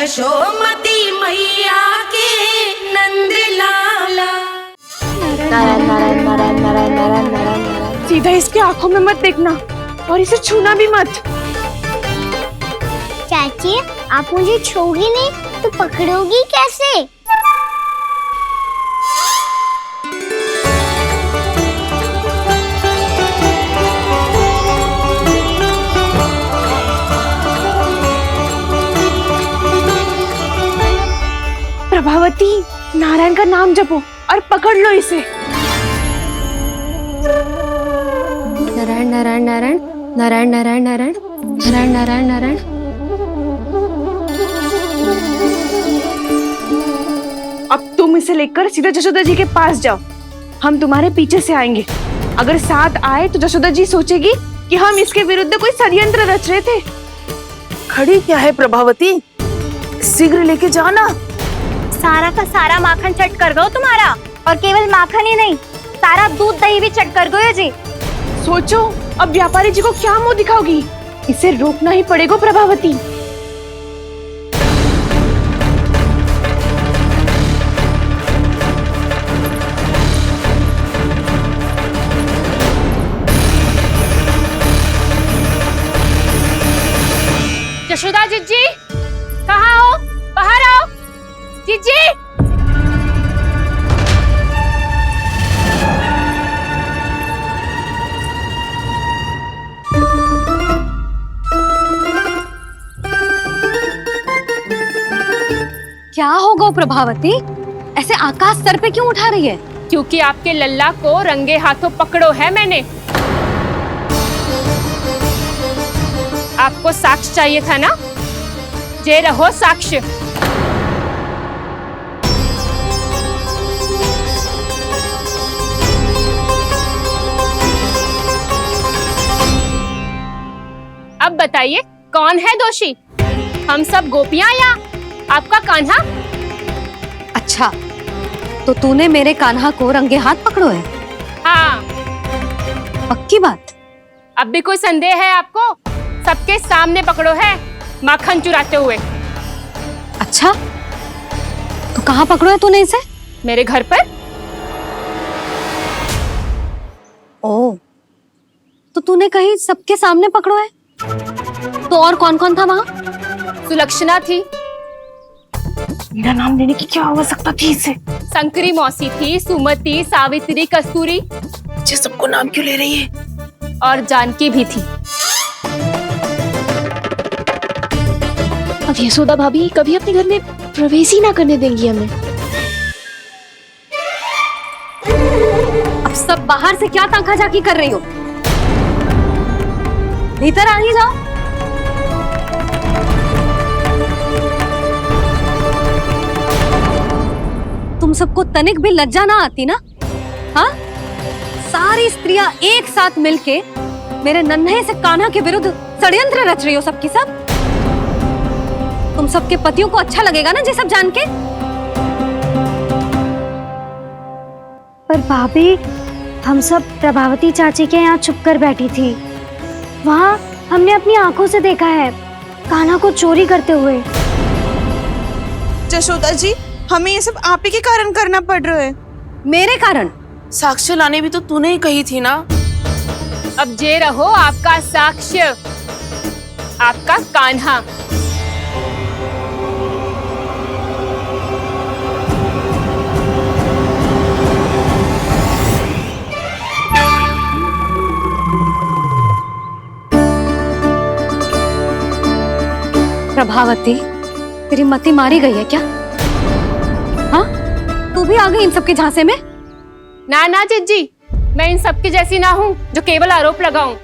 यशोमती मैया के नंद लाला। नारायण नारायण नारायण नारायण नारायण नारायण। सीधा इसके आंखों में मत देखना और इसे छूना भी मत। चाची, आप मुझे छोगी नहीं तो पकड़ोगी कैसे? प्रभावती, नारायण का नाम जपो और पकड़ लो इसे। नारायण नारायण नारायण नारायण नारायण नारायण नारायण नारायण नारायण। अब तुम इसे लेकर सीधा जशोदा जी के पास जाओ, हम तुम्हारे पीछे से आएंगे। अगर साथ आए तो जशोदा जी सोचेगी कि हम इसके विरुद्ध कोई षड्यंत्र रच रहे थे। खड़ी क्या है प्रभावती, शीघ्र लेके जाना। सारा का सारा माखन चट कर गयो तुम्हारा, और केवल माखन ही नहीं, सारा दूध दही भी चट कर गयो जी। सोचो अब व्यापारी जी को क्या मुंह दिखाओगी। इसे रोकना ही पड़ेगा प्रभावती। यशोदा जीजी, कहाँ हो? बाहर आओ जीजी। क्या हो गो प्रभावती, ऐसे आकाश सर पे क्यों उठा रही है? क्योंकि आपके लल्ला को रंगे हाथों पकड़ो है मैंने। आपको साक्ष्य चाहिए था ना, जे रहो साक्ष्य। अब बताइए कौन है दोषी, हम सब गोपियां या आपका कान्हा? अच्छा, तो तूने मेरे कान्हा को रंगे हाथ पकड़ो है? हाँ। पक्की बात? अब भी कोई संदेह है आपको? सबके सामने पकड़ो है माखन चुराते हुए। अच्छा, तो कहाँ पकड़ो है तूने इसे? मेरे घर पर। ओ, तो तूने कहीं सबके सामने पकड़ो है? तो और कौन कौन था वहाँ? सुलक्षणा थी। मेरा नाम लेने की क्या आवश्यकता थी इसे? संकरी मौसी थी, सुमति, सावित्री, कस्तूरी। ये सबको नाम क्यों ले रही है? और जानकी भी थी। अब यशोदा भाभी कभी अपने घर में प्रवेश ही ना करने देंगी हमें। अब सब बाहर से क्या ताका झाकी कर रही हो? भीतर आ ही जाओ। तुम सबको तनिक भी लज्जा ना आती ना? हाँ, सारी स्त्रियां एक साथ मिलके मेरे नन्हे से कान्हा के विरुद्ध षड्यंत्र रच रही हो सबकी सब। तुम सबके पतियों को अच्छा लगेगा ना ये सब जान के? पर भाभी, हम सब प्रभावती चाची के यहाँ छुप कर बैठी थी। वहाँ हमने अपनी आंखों से देखा है कान्हा को चोरी करते हुए। जशोदा जी, हमें ये सब आप ही के कारण करना पड़ रहा है। मेरे कारण? साक्ष्य लाने भी तो तूने ही कही थी ना। अब जे रहो आपका साक्ष्य, आपका कान्हा। प्रभावती, तेरी मति मारी गई है क्या? हाँ, तू भी आ गई इन सबके झांसे में? ना ना जिज्जी, मैं इन सबकी जैसी ना हूँ जो केवल आरोप लगाऊं।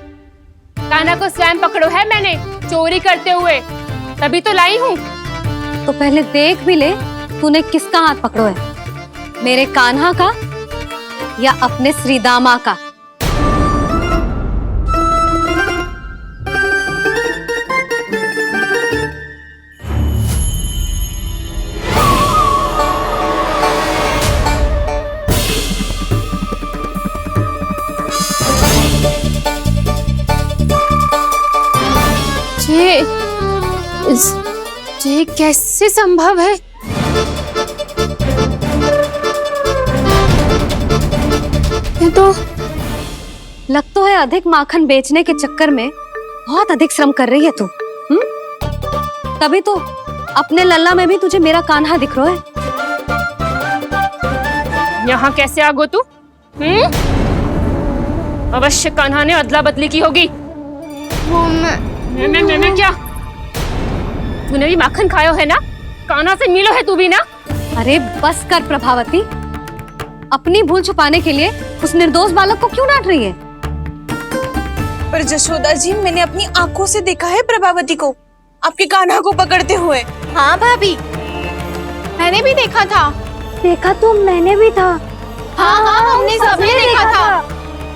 कान्हा को स्वयं पकड़ो है मैंने चोरी करते हुए, तभी तो लाई हूँ। तो पहले देख भी ले तूने किसका हाथ पकड़ो है, मेरे कान्हा का या अपने श्रीदामा का? जे ये कैसे संभव है? ये तो लग तो है अधिक माखन बेचने के चक्कर में बहुत अधिक श्रम कर रही है तू। तभी तो अपने लल्ला में भी तुझे मेरा कान्हा दिख रहा है। यहाँ कैसे आ गो तू? अवश्य कान्हा ने अदला बदली की होगी। मैं क्या? तूने भी माखन खायो है ना? कान्हा से मिलो है तू भी ना? अरे बस कर प्रभावती, अपनी भूल छुपाने के लिए उस निर्दोष बालक को क्यों डांट रही है? पर जशोदा जी, मैंने अपनी आंखों से देखा है प्रभावती को आपके कान्हा को पकड़ते हुए। हाँ भाभी, मैंने भी देखा था। देखा तो मैंने भी था। हाँ हाँ, हमने सबने देखा था।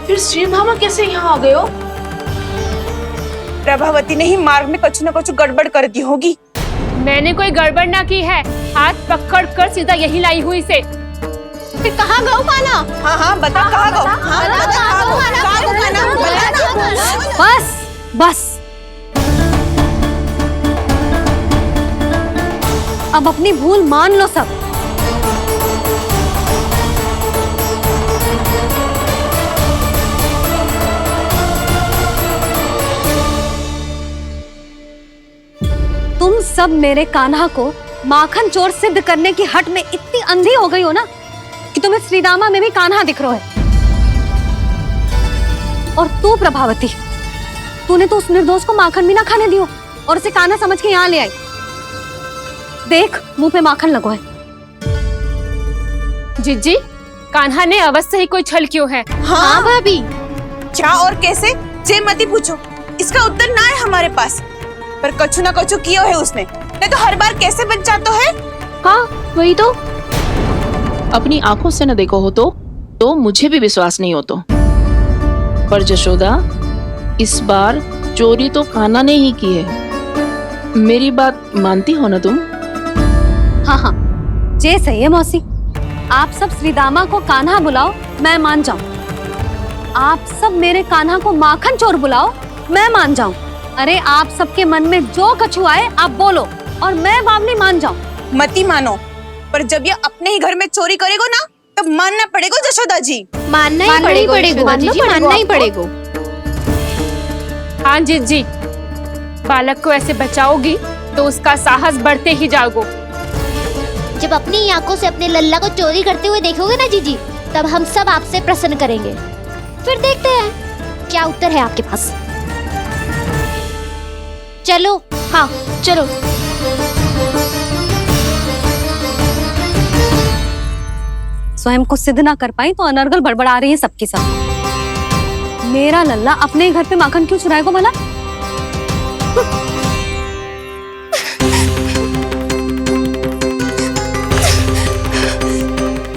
फिर श्रीधामा कैसे यहाँ आ गए हो? प्रभावती ने ही मार्ग में कुछ न कुछ गड़बड़ कर दी होगी। मैंने कोई गड़बड़ ना की है, हाथ पकड़ कर सीधा यही लाई हुई से। फिर कहाँ गौ कान्हा? हाँ हाँ, बता कहाँ गो? हाँ बता कहाँ गो? कहाँ गो कान्हा? बता ना। बस बस, अब अपनी भूल मान लो सब। तुम सब मेरे कान्हा को माखन चोर सिद्ध करने की हट में इतनी अंधी हो गई हो ना कि तुम्हें श्रीदामा में भी कान्हा दिख रहा है। और तू प्रभावती, तूने तो उस निर्दोष को माखन भी ना खाने दियो और उसे कान्हा समझ के यहाँ ले आई। देख, मुंह पे माखन लगो है। जिज्जी, कान्हा ने अवश्य ही कोई छल क्यों है। हाँ भाभी। क्या और कैसे? जे मती पूछो, इसका उत्तर ना है हमारे पास। पर कछु ना कछु किया है उसने, नहीं तो हर बार कैसे बच जाता है। हाँ वही तो। अपनी आंखों से न देखो हो तो मुझे भी विश्वास नहीं हो तो। पर जशोदा, इस बार चोरी तो कान्हा ने ही की है। मेरी बात मानती हो ना तुम? हाँ हाँ, जे सही है मौसी। आप सब श्रीदामा को कान्हा बुलाओ, मैं मान जाऊं। आप सब मेरे कान्हा को माखन चोर बुलाओ, मैं मान जाऊं। अरे आप सबके मन में जो कछु आए आप बोलो और मैं बावली मान जाऊं। मती मानो, पर जब ये अपने ही घर में चोरी करेगा ना, तब मानना पड़ेगा जशोदा जी। मानना ही पड़ेगा जीजी, मानना ही पड़ेगा। हाँ जिज्जी, बालक को ऐसे बचाओगी तो उसका साहस बढ़ते ही जाओगे। जब अपनी आंखों से अपने लल्ला को चोरी करते हुए देखोगे ना जीजी, तब हम सब आपसे प्रसन्न करेंगे। फिर देखते हैं क्या उत्तर है आपके पास। चलो। हाँ चलो। स्वयं को सिद्ध ना कर पाई तो अनर्गल बड़बड़ा रही है सबकी सब। मेरा लल्ला अपने ही घर पे माखन क्यों चुराएगा भला?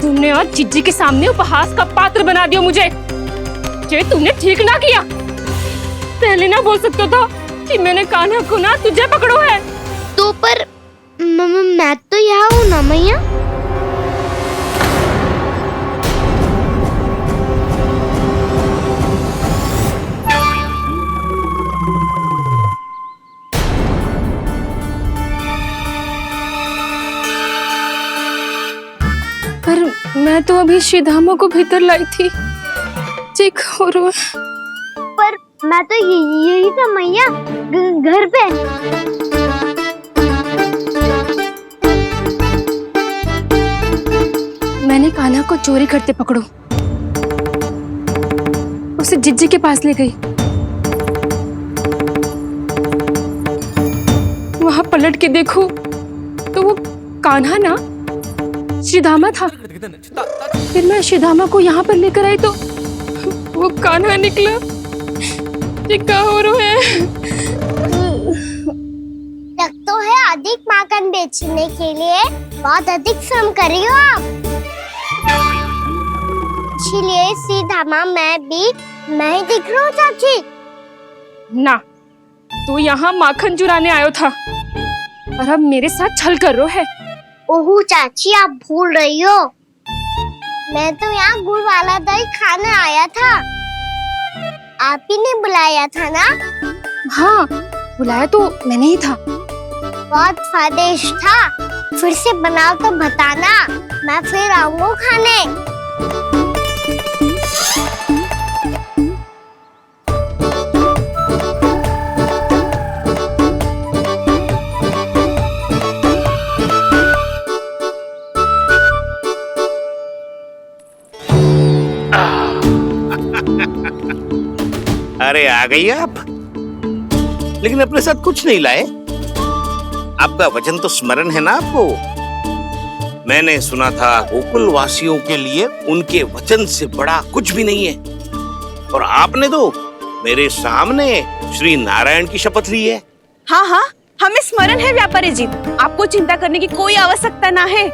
तुमने आज जिज्जी के सामने उपहास का पात्र बना दिया मुझे। ये तुमने ठीक ना किया। पहले ना बोल सकता था कि मैंने कान्हा को ना तुझे पकड़ो है। तो पर मैं तो यहाँ हूँ ना मैया। पर मैं तो अभी श्रीधामा को भीतर लाई थी। चेक हो रहा है। पर मैं तो यही था मैया, घर पे। मैंने कान्हा को चोरी करते पकड़ो, उसे जिज्जी के पास ले गई। वहां पलट के देखो तो वो कान्हा ना श्रीधामा था। फिर मैं श्रीधामा को यहाँ पर लेकर आई तो वो कान्हा निकला। ये क्या हो रहा है? लग तो है अधिक माखन बेचने के लिए बहुत अधिक श्रम कर रही हो आप। इसलिए श्रीधामा मैं ही दिख रहा हूँ चाची। ना, तू यहाँ माखन चुराने आयो था और अब मेरे साथ छल कर रो है। ओह चाची, आप भूल रही हो। मैं तो यहाँ गुड़ वाला दही खाने आया था। आप ही ने बुलाया था ना? हाँ, बुलाया तो मैंने ही था। बहुत स्वादिष्ट था। फिर से बनाओ तो बताना, मैं फिर आऊंगा खाने। अरे आ गई आप, लेकिन अपने साथ कुछ नहीं लाए। आपका वचन तो स्मरण है ना आपको? मैंने सुना था गोकुल वासियों के लिए उनके वचन से बड़ा कुछ भी नहीं है, और आपने तो मेरे सामने श्री नारायण की शपथ ली है। हाँ हाँ, हमें स्मरण है व्यापारी जी, आपको चिंता करने की कोई आवश्यकता ना है।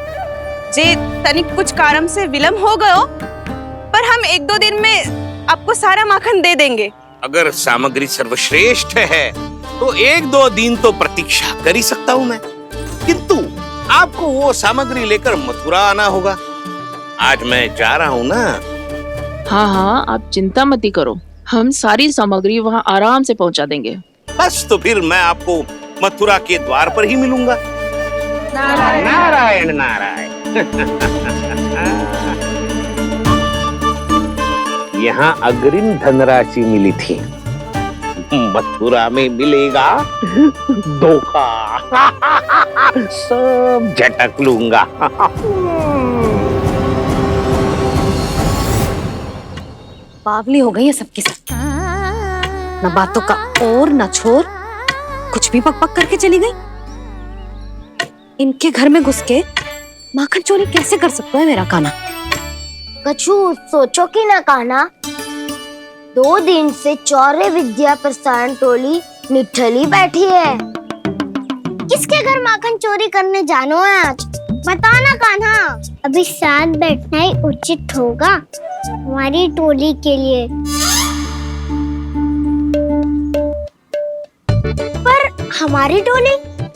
जे तनिक कुछ कारण से विलंब हो गयो, पर हम 1-2 दिन में आपको सारा माखन दे देंगे। अगर सामग्री सर्वश्रेष्ठ है तो 1-2 दिन तो प्रतीक्षा कर ही सकता हूँ मैं, किंतु आपको वो सामग्री लेकर मथुरा आना होगा। आज मैं जा रहा हूँ ना। हाँ हाँ, आप चिंता मत करो, हम सारी सामग्री वहाँ आराम से पहुँचा देंगे। बस तो फिर मैं आपको मथुरा के द्वार पर ही मिलूंगा। नारायण नारायण। यहाँ अग्रिम धनराशि मिली थी, मथुरा में मिलेगा धोखा। सब झटक लूंगा। बावली हो गई है सबकी सब, न बातों का और न छोर, कुछ भी पक पक करके चली गई। इनके घर में घुस के माखन चोरी कैसे कर सकता है मेरा काना? कछु सोचो कि ना कान्हा, 2 दिन से चौर्य विद्या प्रसारण टोली निठली बैठी है। किसके घर माखन चोरी करने जानो है आज? बताना कान्हा। अभी साथ बैठना ही उचित होगा हमारी टोली के लिए। पर हमारी टोली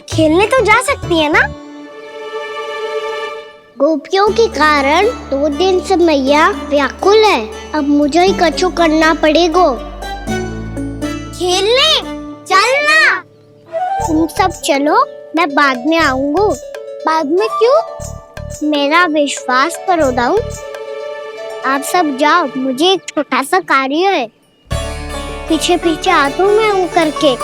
खेलने तो जा सकती है ना? गोपियों के कारण 2 दिन से मैया व्याकुल है, अब मुझे ही कछु करना पड़ेगा। खेलने चलना। तुम सब चलो, मैं बाद में आऊंगा। बाद में क्यों? मेरा विश्वास करो दाऊ। आप सब जाओ, मुझे एक छोटा सा कार्य है। पीछे पीछे आता हूँ मैं करके।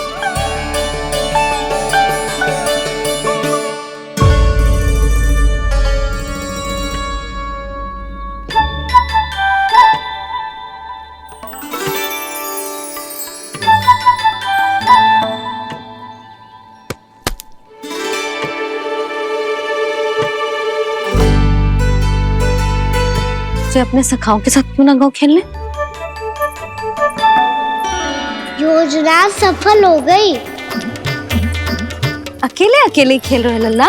अपने सखाओं के साथ क्यों ना गाँव खेलने? योजना सफल हो गई। अकेले अकेले खेल रहे लल्ला?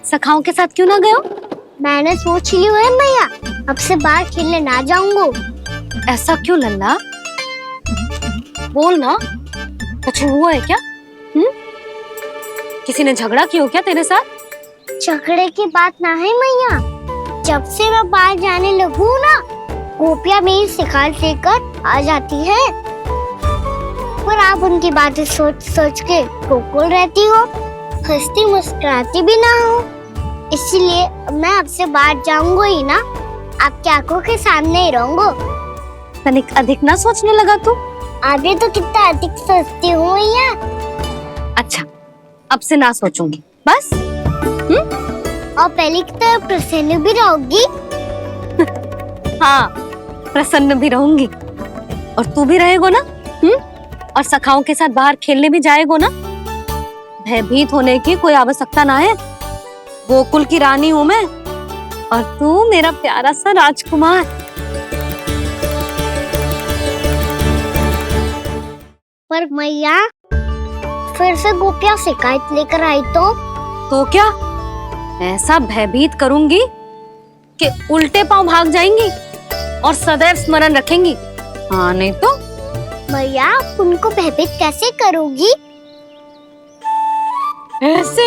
सखाओं के साथ क्यों ना गए? मैंने सोच लिया है मैया, अब से बाहर खेलने ना जाऊंगा। ऐसा क्यों लल्ला? बोल ना, कुछ हुआ है क्या? किसी ने झगड़ा किया हो क्या तेरे साथ? झगड़े की बात ना है मैया, जब से मैं बाहर जाने लगू ना, गोपियां मेरी शिकार लेकर आ जाती है, पर आप उनकी बातें सोच सोच के गोकुल रहती हो, हंसती मुस्कुराती भी ना हो। इसलिए मैं आपसे बाहर जाऊंगा ही ना, आपकी आंखों के सामने ही रहूंगा। तनिक अधिक ना सोचने लगा तू? आगे तो कितना अधिक सोचती हूँ मैया। अच्छा, अब से ना सोचूंगी बस। और पहले की तरह प्रसन्न भी रहोगी? हाँ, प्रसन्न भी रहूंगी, और तू भी रहेगा ना? और सखाओं के साथ बाहर खेलने भी जाएगा ना? भयभीत होने की कोई आवश्यकता ना है। गोकुल की रानी हूँ मैं, और तू मेरा प्यारा सा राजकुमार। पर मैया, फिर से गोपियां शिकायत लेकर आई तो क्या? ऐसा भयभीत करूंगी कि उल्टे पांव भाग जाएंगी और सदैव स्मरण रखेंगी। हाँ नहीं तो? मैया, आप उनको भयभीत कैसे करोगी? ऐसे।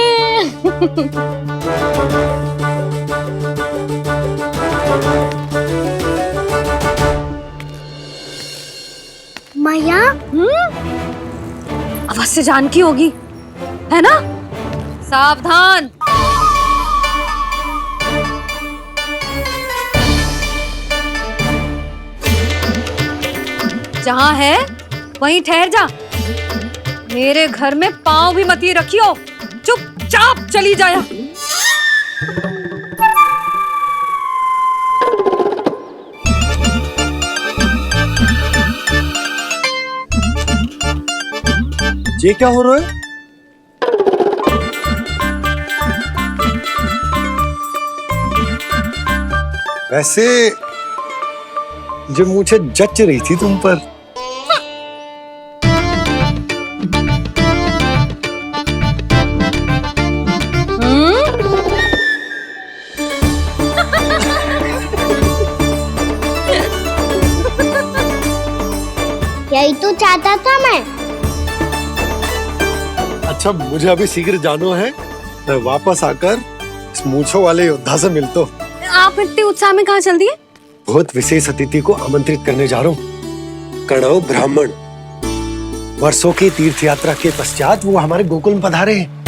मैया, आवाज से जानकी होगी, है ना? सावधान। जहां है वहीं ठहर जा। मेरे घर में पांव भी मत ही रखियो, चुपचाप चली जाया। ये क्या हो रहा है? वैसे जो मुझे जच रही थी तुम पर। यही तो चाहता था मैं। अच्छा, मुझे अभी शीघ्र जाना है। मैं वापस आकर इस मूंछों वाले योद्धा से मिलता हूँ। आप इतने उत्साह में कहाँ चल दिए? बहुत विशेष अतिथि को आमंत्रित करने जा रहा हूँ। कणव ब्राह्मण। वर्षों की तीर्थ यात्रा के पश्चात वो हमारे गोकुल में पधारे हैं।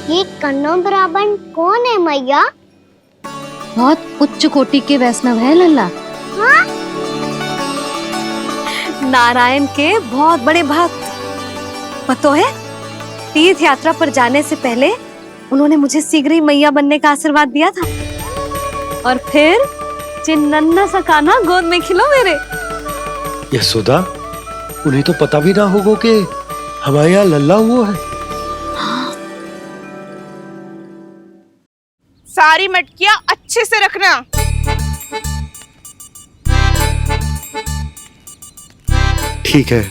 ये कन्नौ ब्राह्मण कौन है मैया? बहुत उच्च कोटि के वैष्णव है लल्ला। हाँ? नारायण के बहुत बड़े भक्त। पता है, तीर्थ यात्रा पर जाने से पहले उन्होंने मुझे शीघ्र ही मैया बनने का आशीर्वाद दिया था। और फिर चिन्नन्ना सा कान्हा गोद में खिलो मेरे। यशोदा, उन्हें तो पता भी ना होगा कि हमारे यहाँ लल्ला हुआ है। सारी मटकियां अच्छे से रखना। ठीक है।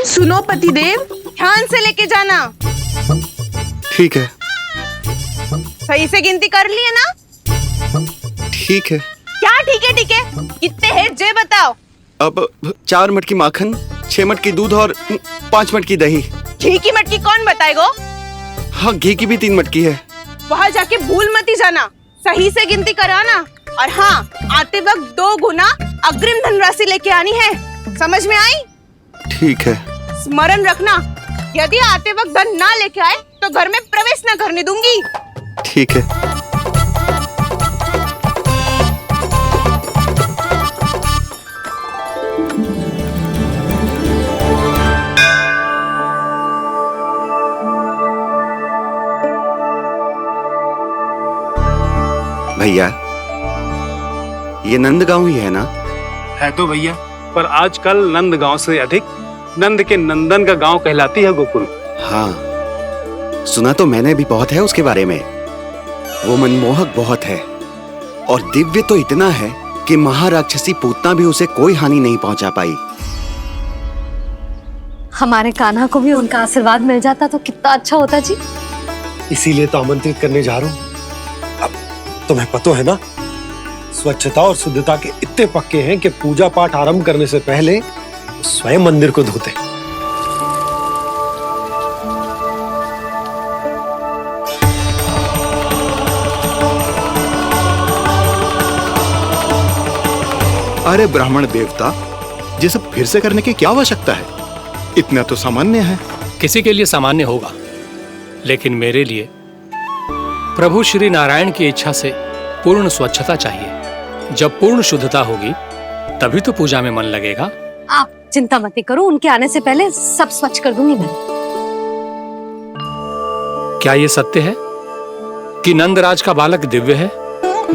सुनो पतिदेव, ध्यान से लेके जाना। ठीक है। सही से गिनती कर लिए ना? ठीक है। क्या ठीक है ठीक है? कितने हैं जे बताओ। अब 4 मटकी माखन, 6 मटकी दूध और 5 मटकी दही। घी की मटकी कौन बताएगा? हाँ, घी की भी 3 मटकी है। वहाँ जाके भूल मत ही जाना, सही से गिनती कराना। और हाँ, आते वक्त 2 गुना अग्रिम धनराशि लेके आनी है। समझ में आई? ठीक है। स्मरण रखना, यदि आते वक्त धन ना लेके आए तो घर में प्रवेश न करने दूंगी। ठीक है। भैया, ये नंदगांव ही है ना? है तो भैया, पर आजकल नंदगांव से अधिक नंद के नंदन का गांव कहलाती है गोकुल। हाँ, सुना तो मैंने भी बहुत है उसके बारे में। वो मनमोहक बहुत है और दिव्य तो इतना है कि महाराक्षसी पूतना भी उसे कोई हानि नहीं पहुंचा पाई। हमारे कान्हा को भी उनका आशीर्वाद मिल जाता तो कितना अच्छा होता जी। इसीलिए तो आमंत्रित करने जा रहा हूँ। अब तुम्हें पता है ना, स्वच्छता और शुद्धता के इतने पक्के हैं कि पूजा पाठ आरंभ करने से पहले स्वयं मंदिर को धोते। अरे ब्राह्मण देवता, ये सब फिर से करने की क्या आवश्यकता है? इतना तो सामान्य है। किसी के लिए सामान्य होगा, लेकिन मेरे लिए प्रभु श्री नारायण की इच्छा से पूर्ण स्वच्छता चाहिए। जब पूर्ण शुद्धता होगी तभी तो पूजा में मन लगेगा। आप चिंता मत करो, उनके आने से पहले सब स्वच्छ कर दूंगी मैं। क्या ये सत्य है कि नंदराज का बालक दिव्य है?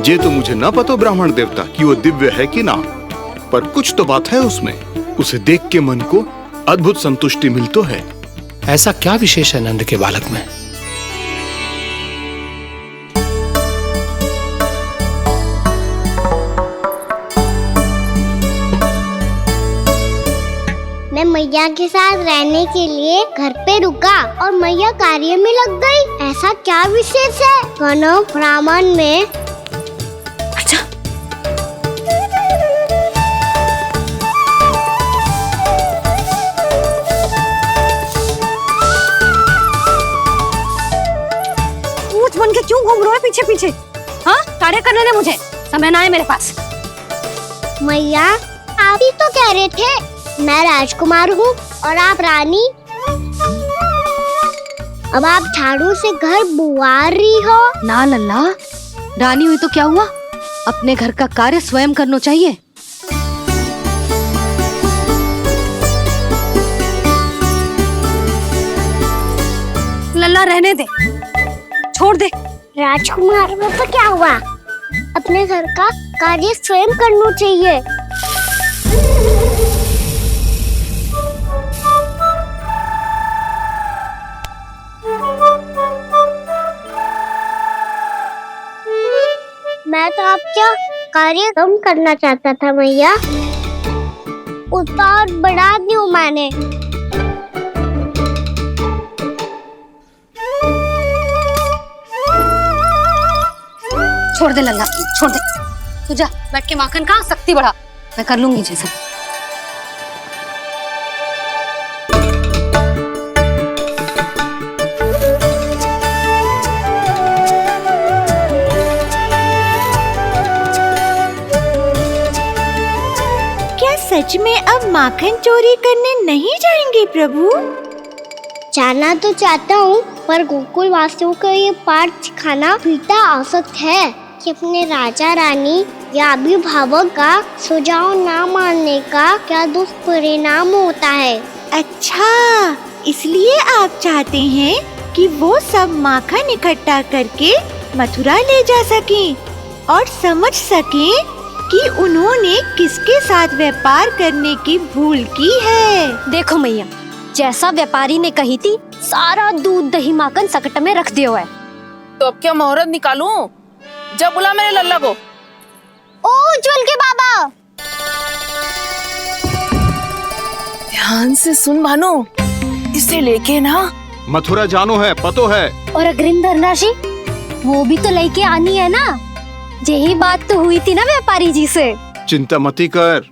ये तो मुझे ना पता ब्राह्मण देवता कि वो दिव्य है कि ना, पर कुछ तो बात है उसमें। उसे देख के मन को अद्भुत संतुष्टि मिल तो है। ऐसा क्या विशेष है नंद के बालक में? मैं मैया के साथ रहने के लिए घर पे रुका और मैया कार्य में लग गई। ऐसा क्या विशेष है कन्नौ ब्राह्मण में? अच्छा, क्यों घूम रहे हो पीछे पीछे? हाँ, कार्य करने दे मुझे, समय ना है मेरे पास। मैया आप ही तो कह रहे थे मैं राजकुमार हूँ और आप रानी। अब आप झाड़ू से घर बुआर रही हो। ना लल्ला, रानी हुई तो क्या हुआ, अपने घर का कार्य स्वयं करना चाहिए। लल्ला रहने दे, छोड़ दे। राजकुमार में तो क्या हुआ, अपने घर का कार्य स्वयं करना चाहिए। मैं तो आपका कार्य कम करना चाहता था मैया, उतना और बढ़ा दूं मैंने। छोड़ दे लल्ला, छोड़ दे। तू जा बैठ के माखन खा, शक्ति बढ़ा, मैं कर लूंगी जैसे। क्या सच में अब माखन चोरी करने नहीं जाएंगे प्रभु? जाना तो चाहता हूँ, पर गोकुल वासियों को ये पाठ सिखाना पिता आवश्यक है कि अपने राजा रानी या अभिभावक का सुझाव ना मानने का क्या दुष्परिणाम होता है। अच्छा, इसलिए आप चाहते हैं कि वो सब माखन इकट्ठा करके मथुरा ले जा सकें और समझ सकें कि उन्होंने किसके साथ व्यापार करने की भूल की है। देखो मैया, जैसा व्यापारी ने कही थी, सारा दूध दही माखन सकट में रख दिया है। तो अब क्या मुहूर्त निकालूं? जब बुला मेरे लल्ला को। ओ उज्जवल के बाबा, ध्यान से सुन भानु, इसे लेके ना मथुरा जानो है, पतो है। और अग्रिम धनराशि वो भी तो लेके आनी है ना। यही बात तो हुई थी ना व्यापारी जी से। चिंता मती कर,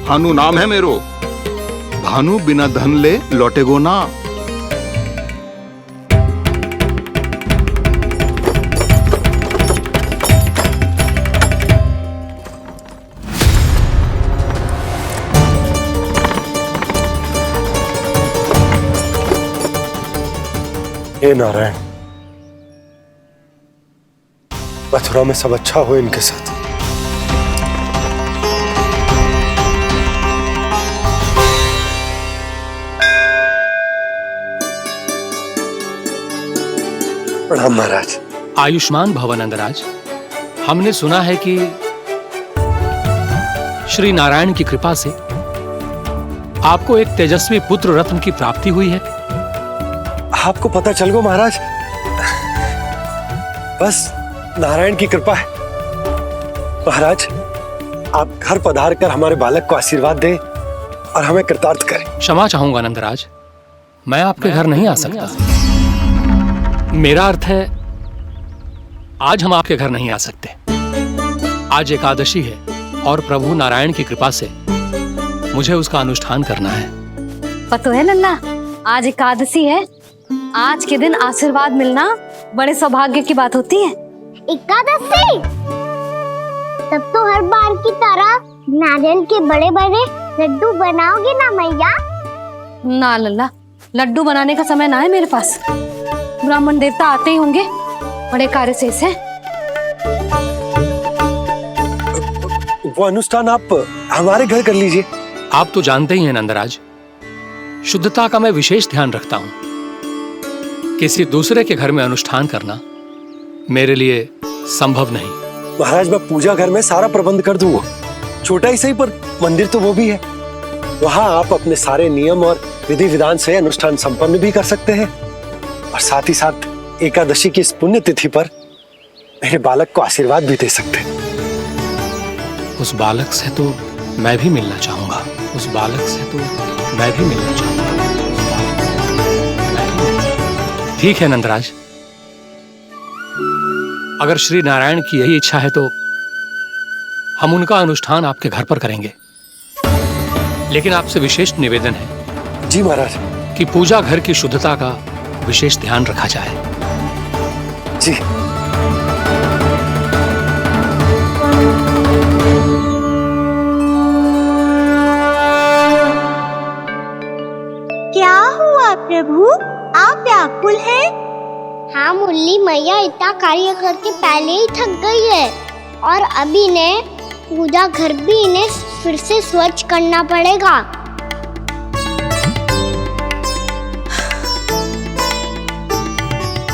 भानु नाम है मेरो। भानु बिना धन ले लौटेगो ना। हे नारायण, मथुरा में सब अच्छा हो इनके साथ। प्रणाम महाराज। आयुष्मान भव नंदराज। हमने सुना है कि श्री नारायण की कृपा से आपको एक तेजस्वी पुत्र रत्न की प्राप्ति हुई है। आपको पता चल गो महाराज, बस नारायण की कृपा है। महाराज, आप घर पधार कर हमारे बालक को आशीर्वाद दें और हमें कृतार्थ करें। क्षमा चाहूंगा नंदराज, मैं आपके घर नहीं आ सकता। मेरा अर्थ है, आज हम आपके घर नहीं आ सकते। आज एकादशी है और प्रभु नारायण की कृपा से मुझे उसका अनुष्ठान करना है। पता है लल्ला, आज एकादशी है। आज के दिन आशीर्वाद मिलना बड़े सौभाग्य की बात होती है। एकादशी, तब तो हर बार की तरह नारियल के बड़े बड़े लड्डू बनाओगे ना मैया? ना लल्ला, लड्डू बनाने का समय ना है मेरे पास। ब्राह्मण देवता आते ही होंगे, बड़े कार्य शेष है। वो अनुष्ठान आप हमारे घर कर लीजिए। आप तो जानते ही हैं नंदराज, शुद्धता का मैं विशेष ध्यान रखता हूं। किसी दूसरे के घर में अनुष्ठान करना मेरे लिए संभव नहीं। महाराज, मैं पूजा घर में सारा प्रबंध कर दूंगा। छोटा ही सही, पर मंदिर तो वो भी है। वहां आप अपने सारे नियम और विधि विधान से अनुष्ठान संपन्न भी कर सकते हैं और साथ ही साथ एकादशी की इस पुण्य तिथि पर मेरे बालक को आशीर्वाद भी दे सकते हैं। उस बालक से तो मैं भी मिलना चाहूंगा। उस बालक से तो मैं भी मिलना चाहूंगा। ठीक है नंदराज, अगर श्री नारायण की यही इच्छा है तो हम उनका अनुष्ठान आपके घर पर करेंगे। लेकिन आपसे विशेष निवेदन है। जी महाराज। कि पूजा घर की शुद्धता का विशेष ध्यान रखा जाए। जी। व्याकुल है? हाँ मुरली, मैया इतना कार्य करके पहले ही थक गई है और अभी ने पूजा घर भी इन्हें फिर से स्वच्छ करना पड़ेगा।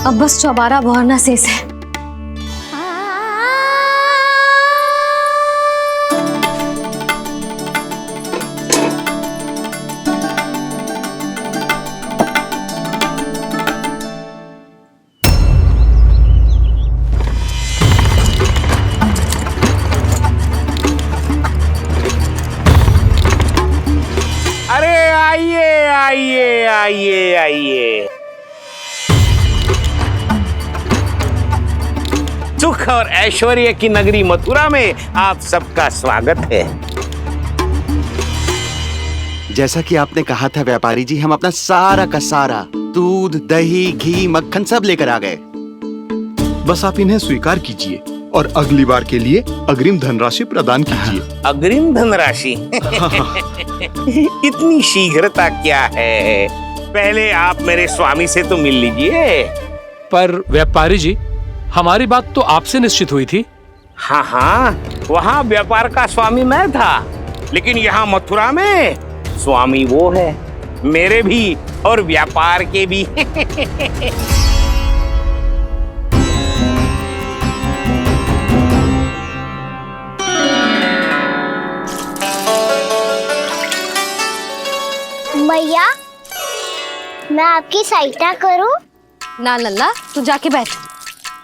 अब बस चौबारा बहाना शेष है। अरे आइए आइए आइए आइए, सुख और ऐश्वर्य की नगरी मथुरा में आप सबका स्वागत है। जैसा कि आपने कहा था व्यापारी जी, हम अपना सारा का सारा दूध, दही, घी, मक्खन सब लेकर आ गए। बस आप इन्हें स्वीकार कीजिए और अगली बार के लिए अग्रिम धनराशि प्रदान कीजिए। अग्रिम धनराशि? इतनी शीघ्रता क्या है? पहले आप मेरे स्वामी से तो मिल लीजिए। पर व्यापारी जी, हमारी बात तो आपसे निश्चित हुई थी। हाँ हाँ, वहाँ व्यापार का स्वामी मैं था, लेकिन यहाँ मथुरा में स्वामी वो है, मेरे भी और व्यापार के भी। मैया, मैं आपकी सहायता करूं? ना लल्ला, तू जाके बैठ।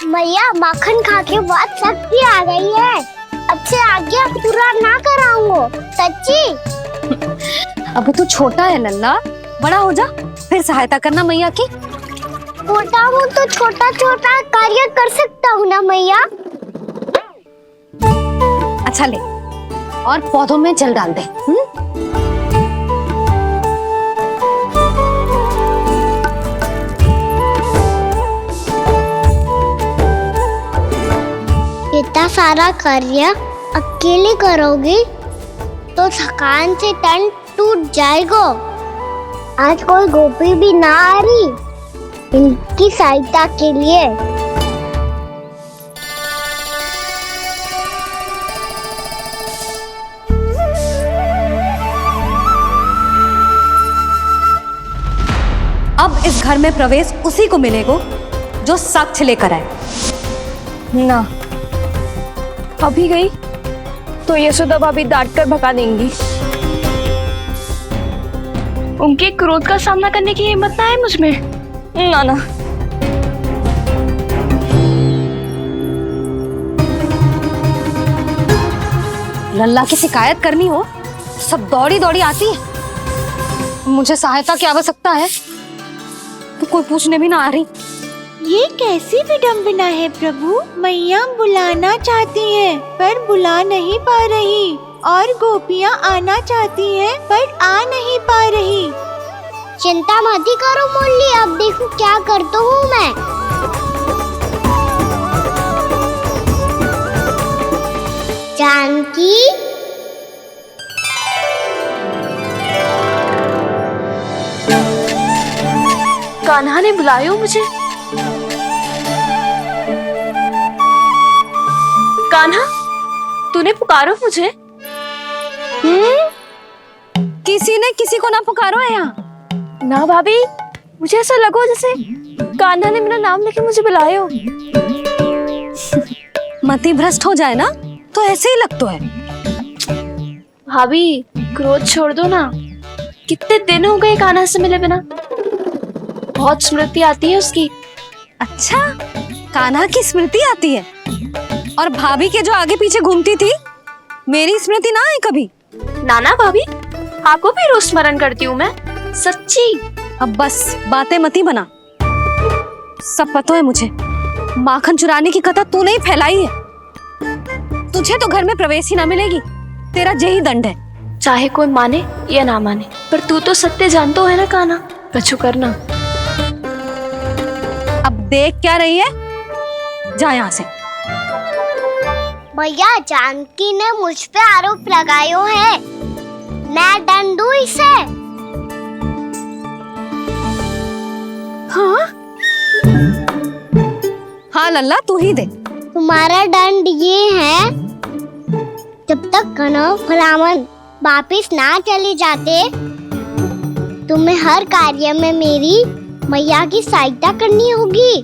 मैया, माखन खा के बहुत शक्ति आ गई है। अब से आगे पूरा ना कराऊंगा, सच्ची। अब तू छोटा है लल्ला, बड़ा हो जा फिर सहायता करना मैया की। छोटा हूँ तो छोटा छोटा कार्य कर सकता हूँ ना मैया। अच्छा ले, और पौधों में जल डाल दे। इतना सारा कार्य अकेले करोगी तो थकान से तन टूट जाएगा। आज कोई गोपी भी ना आ रही इनकी सहायता के लिए। अब इस घर में प्रवेश उसी को मिलेगा जो साक्ष्य लेकर आए। ना, अभी गई तो यशोदा भाभी डांट कर भगा देंगी। उनके क्रोध का सामना करने की हिम्मत ना है मुझ में। ना ना, लल्ला की शिकायत करनी हो सब दौड़ी दौड़ी आती है। मुझे सहायता की आवश्यकता है तो कोई पूछने भी ना आ रही। ये कैसी विडंबना है प्रभु। मैया बुलाना चाहती हैं पर बुला नहीं पा रही, और गोपियाँ आना चाहती हैं पर आ नहीं पा रही। चिंता मत ही करो मुरली, अब देखो क्या करता हूँ मैं। जानकी, कान्हा ने बुलाया मुझे। कान्हा, तूने पुकारो मुझे? किसी ने किसी को ना पुकारो है यहाँ। ना भाभी, मुझे ऐसा लगो जैसे कान्हा ने मेरा नाम लेके मुझे बुलाया हो। मति भ्रष्ट हो जाए ना तो ऐसे ही लगता है। भाभी, क्रोध छोड़ दो ना। कितने दिन हो गए कान्हा से मिले बिना। बहुत स्मृति आती है उसकी। अच्छा, कान्हा की स्मृति आती है? और भाभी के जो आगे पीछे घूमती थी, मेरी स्मृति ना आई कभी? नाना भाभी, आपको भी रोज स्मरण करती हूँ मैं, सच्ची। अब बस बातें मत ही बना। सब पता है मुझे, माखन चुराने की कथा तूने ही फैलाई है। तुझे तो घर में प्रवेश ही ना मिलेगी, तेरा यही दंड है। चाहे कोई माने या ना माने, पर तू तो सत्य जानता है ना कान्हा। कछु करना। अब देख क्या रही है, जा यहाँ से। भैया, जानकी ने मुझ पे आरोप लगायो है, मैं दंड दूं इसे। हाँ हाँ लल्ला तू ही दे। तुम्हारा दंड ये है, जब तक कनव फलावन वापिस ना चले जाते, तुम्हें हर कार्य में मेरी मैया की सहायता करनी होगी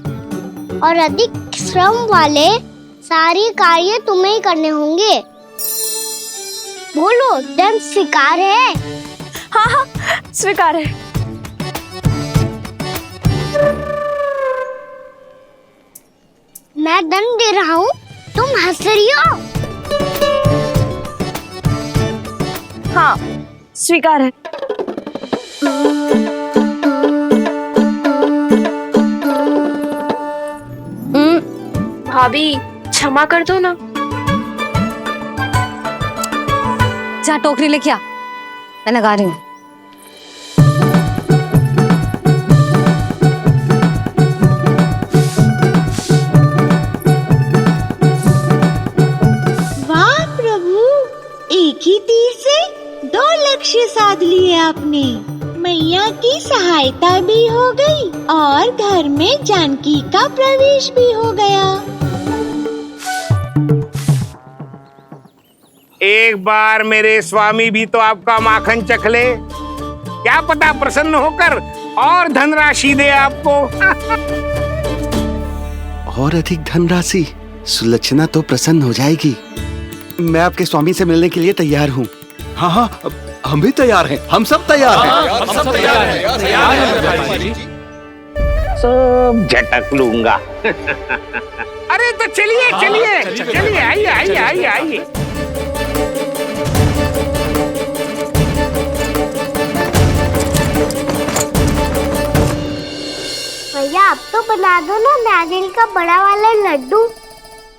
और अधिक श्रम वाले सारे कार्य तुम्हें ही करने होंगे। बोलो, दंड स्वीकार है? हाँ हाँ स्वीकार है। मैं दंड दे रहा हूँ, तुम हंस रही हो? हाँ स्वीकार है। भाभी क्षमा कर दो ना। जा टोकरी लेके आ, मैं लगा रही हूँ। वाह प्रभु, एक ही तीर से 2 लक्ष्य साध लिए आपने। मैया की सहायता भी हो गई और घर में जानकी का प्रवेश भी हो गया। एक बार मेरे स्वामी भी तो आपका माखन चख ले, क्या पता प्रसन्न होकर और धनराशि दे आपको। और अधिक धनराशि? सुलक्षणा तो प्रसन्न हो जाएगी। मैं आपके स्वामी से मिलने के लिए तैयार हूँ। हाँ हाँ, हम भी तैयार हैं, हम सब तैयार हैं। हम सब तैयार हैं। सब झटक लूंगा। अरे तो चलिए चलिए चलिए, आइए आइए आइए आइए। भैया आप तो बना दो ना नारियल का बड़ा वाला लड्डू।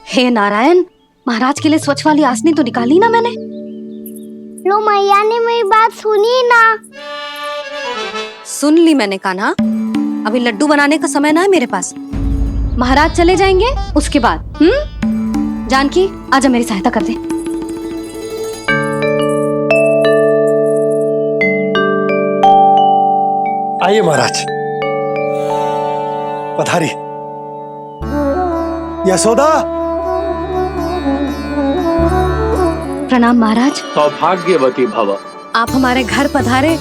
हे नारायण, महाराज के लिए स्वच्छ वाली आसनी तो निकाली ना मैंने। लो मैया ने मेरी बात सुनी ना। सुन ली मैंने कान्हा, अभी लड्डू बनाने का समय ना है मेरे पास। महाराज चले जाएंगे उसके बाद। जानकी आजा मेरी सहायता कर दे। आइए महाराज, पधारी। यशोदा। प्रणाम महाराज। सौभाग्यवती भव। आप हमारे घर पधारे,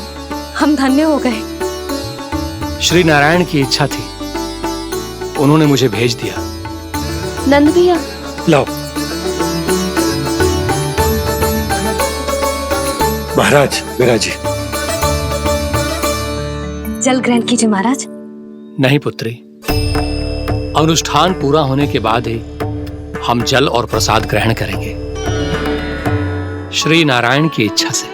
हम धन्य हो गए। श्री नारायण की इच्छा थी, उन्होंने मुझे भेज दिया। नंद भैया लाओ। महाराज विराजी। जल ग्रहण कीजिए महाराज। नहीं पुत्री, अनुष्ठान पूरा होने के बाद ही हम जल और प्रसाद ग्रहण करेंगे, श्री नारायण की इच्छा से।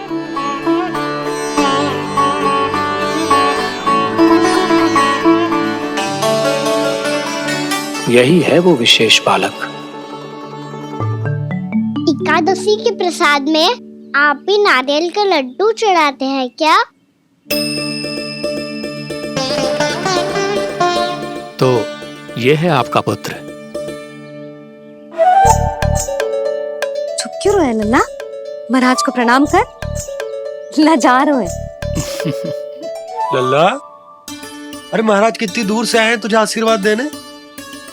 यही है वो विशेष बालक। एकादशी के प्रसाद में आप भी नारियल का लड्डू चढ़ाते हैं क्या? तो ये है आपका पुत्र। चुप क्यों रोए लल्ला? महाराज को प्रणाम कर। लजा रोए। लल्ला, अरे महाराज कितनी दूर से आए हैं तुझे आशीर्वाद देने,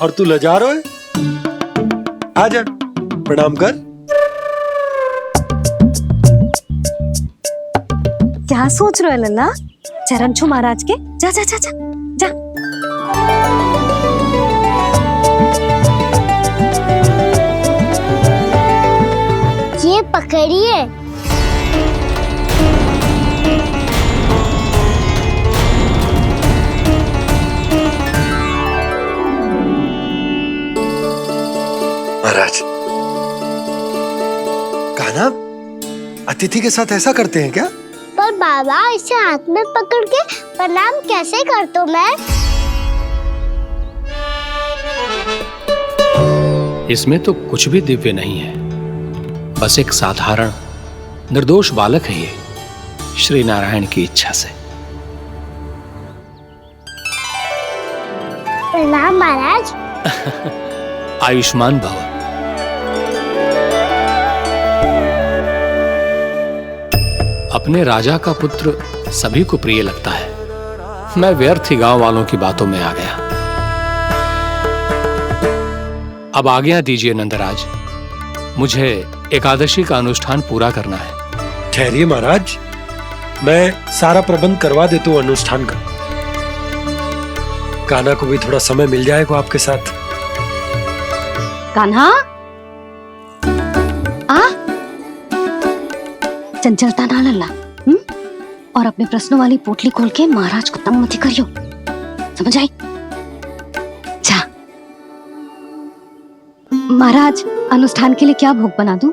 और तू लजा रहा है? आजा प्रणाम कर। क्या सोच रहे हो लल्ला? चरण छू महाराज के। जा जा जा जा जा। ये पकड़िए। महाराज, कान्हा अतिथि के साथ ऐसा करते हैं क्या? पर बाबा, इसे हाथ में पकड़ के प्रणाम कैसे करता हूँ मैं? इसमें तो कुछ भी दिव्य नहीं है, बस एक साधारण निर्दोष बालक है ये, श्री नारायण की इच्छा से। प्रणाम महाराज। आयुष्मान भव। अपने राजा का पुत्र सभी को प्रिय लगता है, मैं व्यर्थ ही गांव वालों की बातों में आ गया। अब आज्ञा दीजिए नंदराज, मुझे एकादशी का अनुष्ठान पूरा करना है। ठहरिए महाराज, मैं सारा प्रबंध करवा देता हूँ अनुष्ठान का। कान्हा को भी थोड़ा समय मिल जाएगा आपके साथ। कान्हा, आ चंचलता ना लल्ला, और अपने प्रश्नों वाली पोटली खोल के महाराज को तंग मत करियो, समझ आई? जा महाराज, अनुष्ठान के लिए क्या भोग बना दूं?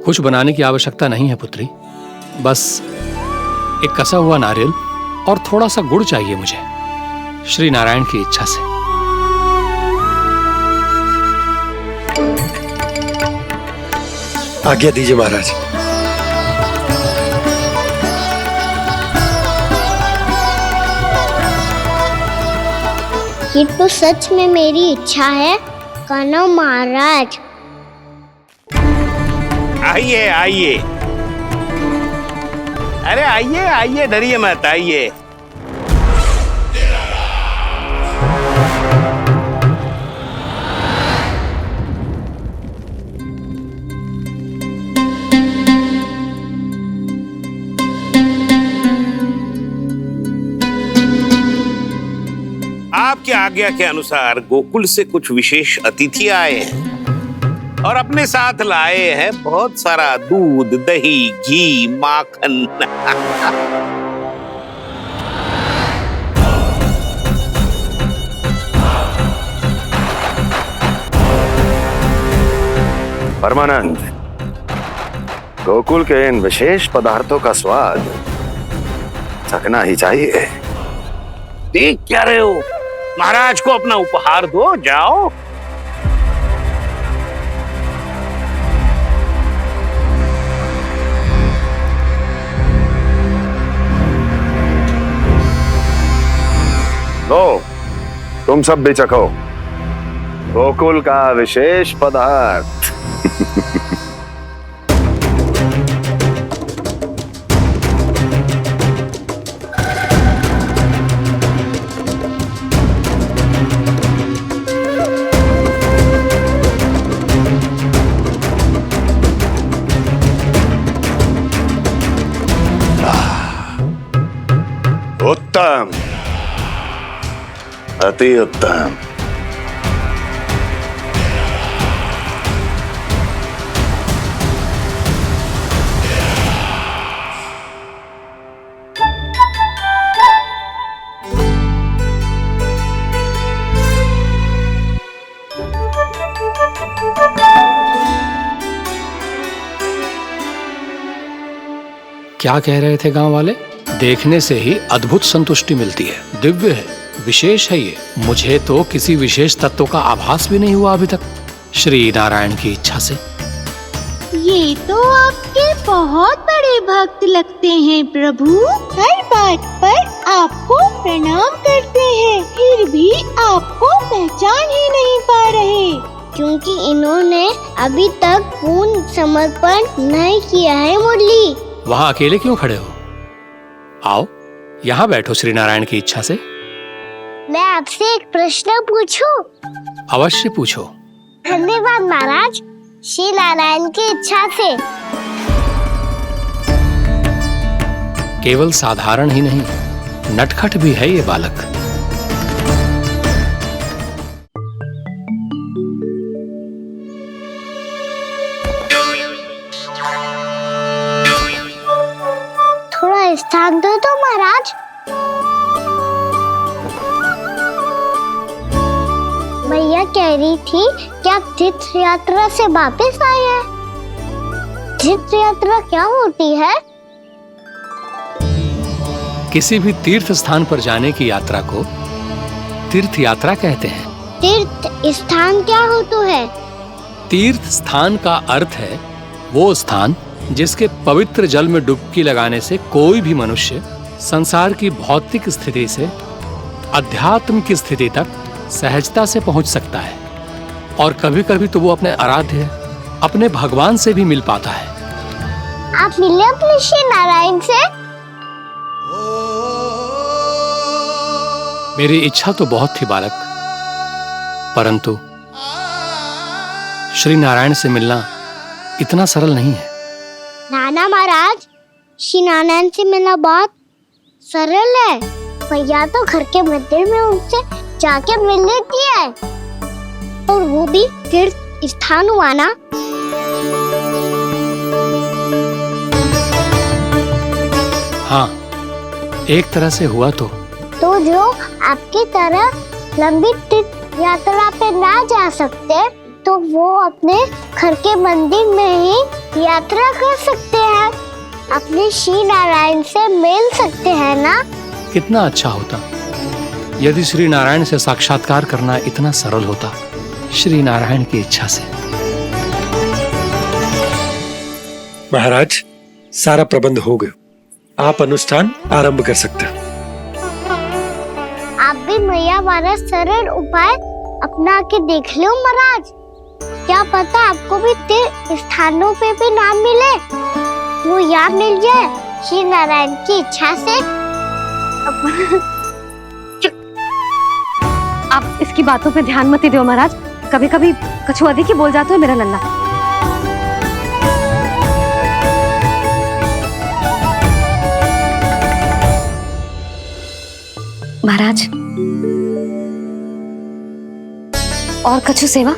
कुछ बनाने की आवश्यकता नहीं है पुत्री, बस एक कसा हुआ नारियल और थोड़ा सा गुड़ चाहिए मुझे, श्री नारायण की इच्छा से। आज्ञा दीजिए महाराज। ये तो सच में मेरी इच्छा है कान्हा महाराज। आइए आइए, अरे आइए आइए, डरिए मत, आइए। आपकी आज्ञा के अनुसार गोकुल से कुछ विशेष अतिथि आए हैं और अपने साथ लाए हैं बहुत सारा दूध, दही, घी, माखन। परमानंद, गोकुल के इन विशेष पदार्थों का स्वाद चखना ही चाहिए। देख क्या रहे हो, महाराज को अपना उपहार दो, जाओ। लो, तुम सब भी चखो गोकुल का विशेष पदार्थ। उत्तम, अति उत्तम। क्या कह रहे थे गांव वाले? देखने से ही अद्भुत संतुष्टि मिलती है, दिव्य है, विशेष है ये। मुझे तो किसी विशेष तत्व का आभास भी नहीं हुआ अभी तक, श्री नारायण की इच्छा से। ये तो आपके बहुत बड़े भक्त लगते हैं प्रभु, हर बात पर आपको प्रणाम करते हैं, फिर भी आपको पहचान ही नहीं पा रहे। क्योंकि इन्होंने अभी तक पूर्ण समर्पण नहीं किया है मुरली। वहाँ अकेले क्यों खड़े हो? आओ यहाँ बैठो श्री नारायण की इच्छा से। मैं आपसे एक प्रश्न पूछूं? अवश्य पूछो। धन्यवाद महाराज, श्री नारायण की इच्छा से। केवल साधारण ही नहीं, नटखट भी है ये बालक। थोड़ा स्थान दो तो महाराज। भैया कह रही थी कि आप तीर्थ यात्रा से वापस आए हैं। तीर्थ यात्रा क्या होती है? किसी भी तीर्थ स्थान पर जाने की यात्रा को तीर्थ यात्रा कहते हैं। तीर्थ स्थान क्या होता है? तीर्थ स्थान का अर्थ है वो स्थान जिसके पवित्र जल में डुबकी लगाने से कोई भी मनुष्य संसार की भौतिक स्थिति से अध्यात्म की स्थिति तक सहजता से पहुंच सकता है, और कभी कभी तो वो अपने आराध्य, अपने भगवान से भी मिल पाता है। आप मिले अपने श्री नारायण से? मेरी इच्छा तो बहुत थी बालक, परंतु श्री नारायण से मिलना इतना सरल नहीं है। नाना महाराज, श्री नारायण से मिलना बहुत सरल है। भैया तो घर के मंदिर में उनसे जाके मिल लेती है, और वो भी तीर्थ स्थान हुआ ना। हाँ, एक तरह से हुआ तो जो आपकी तरह लंबी तीर्थ यात्रा पे ना जा सकते, तो वो अपने घर के मंदिर में ही यात्रा कर सकते हैं, अपने श्री नारायण से मिल सकते हैं ना। कितना अच्छा होता यदि श्री नारायण से साक्षात्कार करना इतना सरल होता, श्री नारायण की इच्छा से। महाराज, सारा प्रबंध हो गया, आप अनुष्ठान आरंभ कर सकते हैं। आप भी मैया वाला सरल उपाय अपना के देख लो महाराज। क्या पता आपको भी तीर्थ स्थानों पे भी नाम मिले, वो याद मिल जाए श्री नारायण की इच्छा से। आप इसकी बातों पे ध्यान मत दो महाराज, कभी कभी कछु अधिक ही बोल जाते हो मेरा लल्ला। महाराज, और कछु सेवा?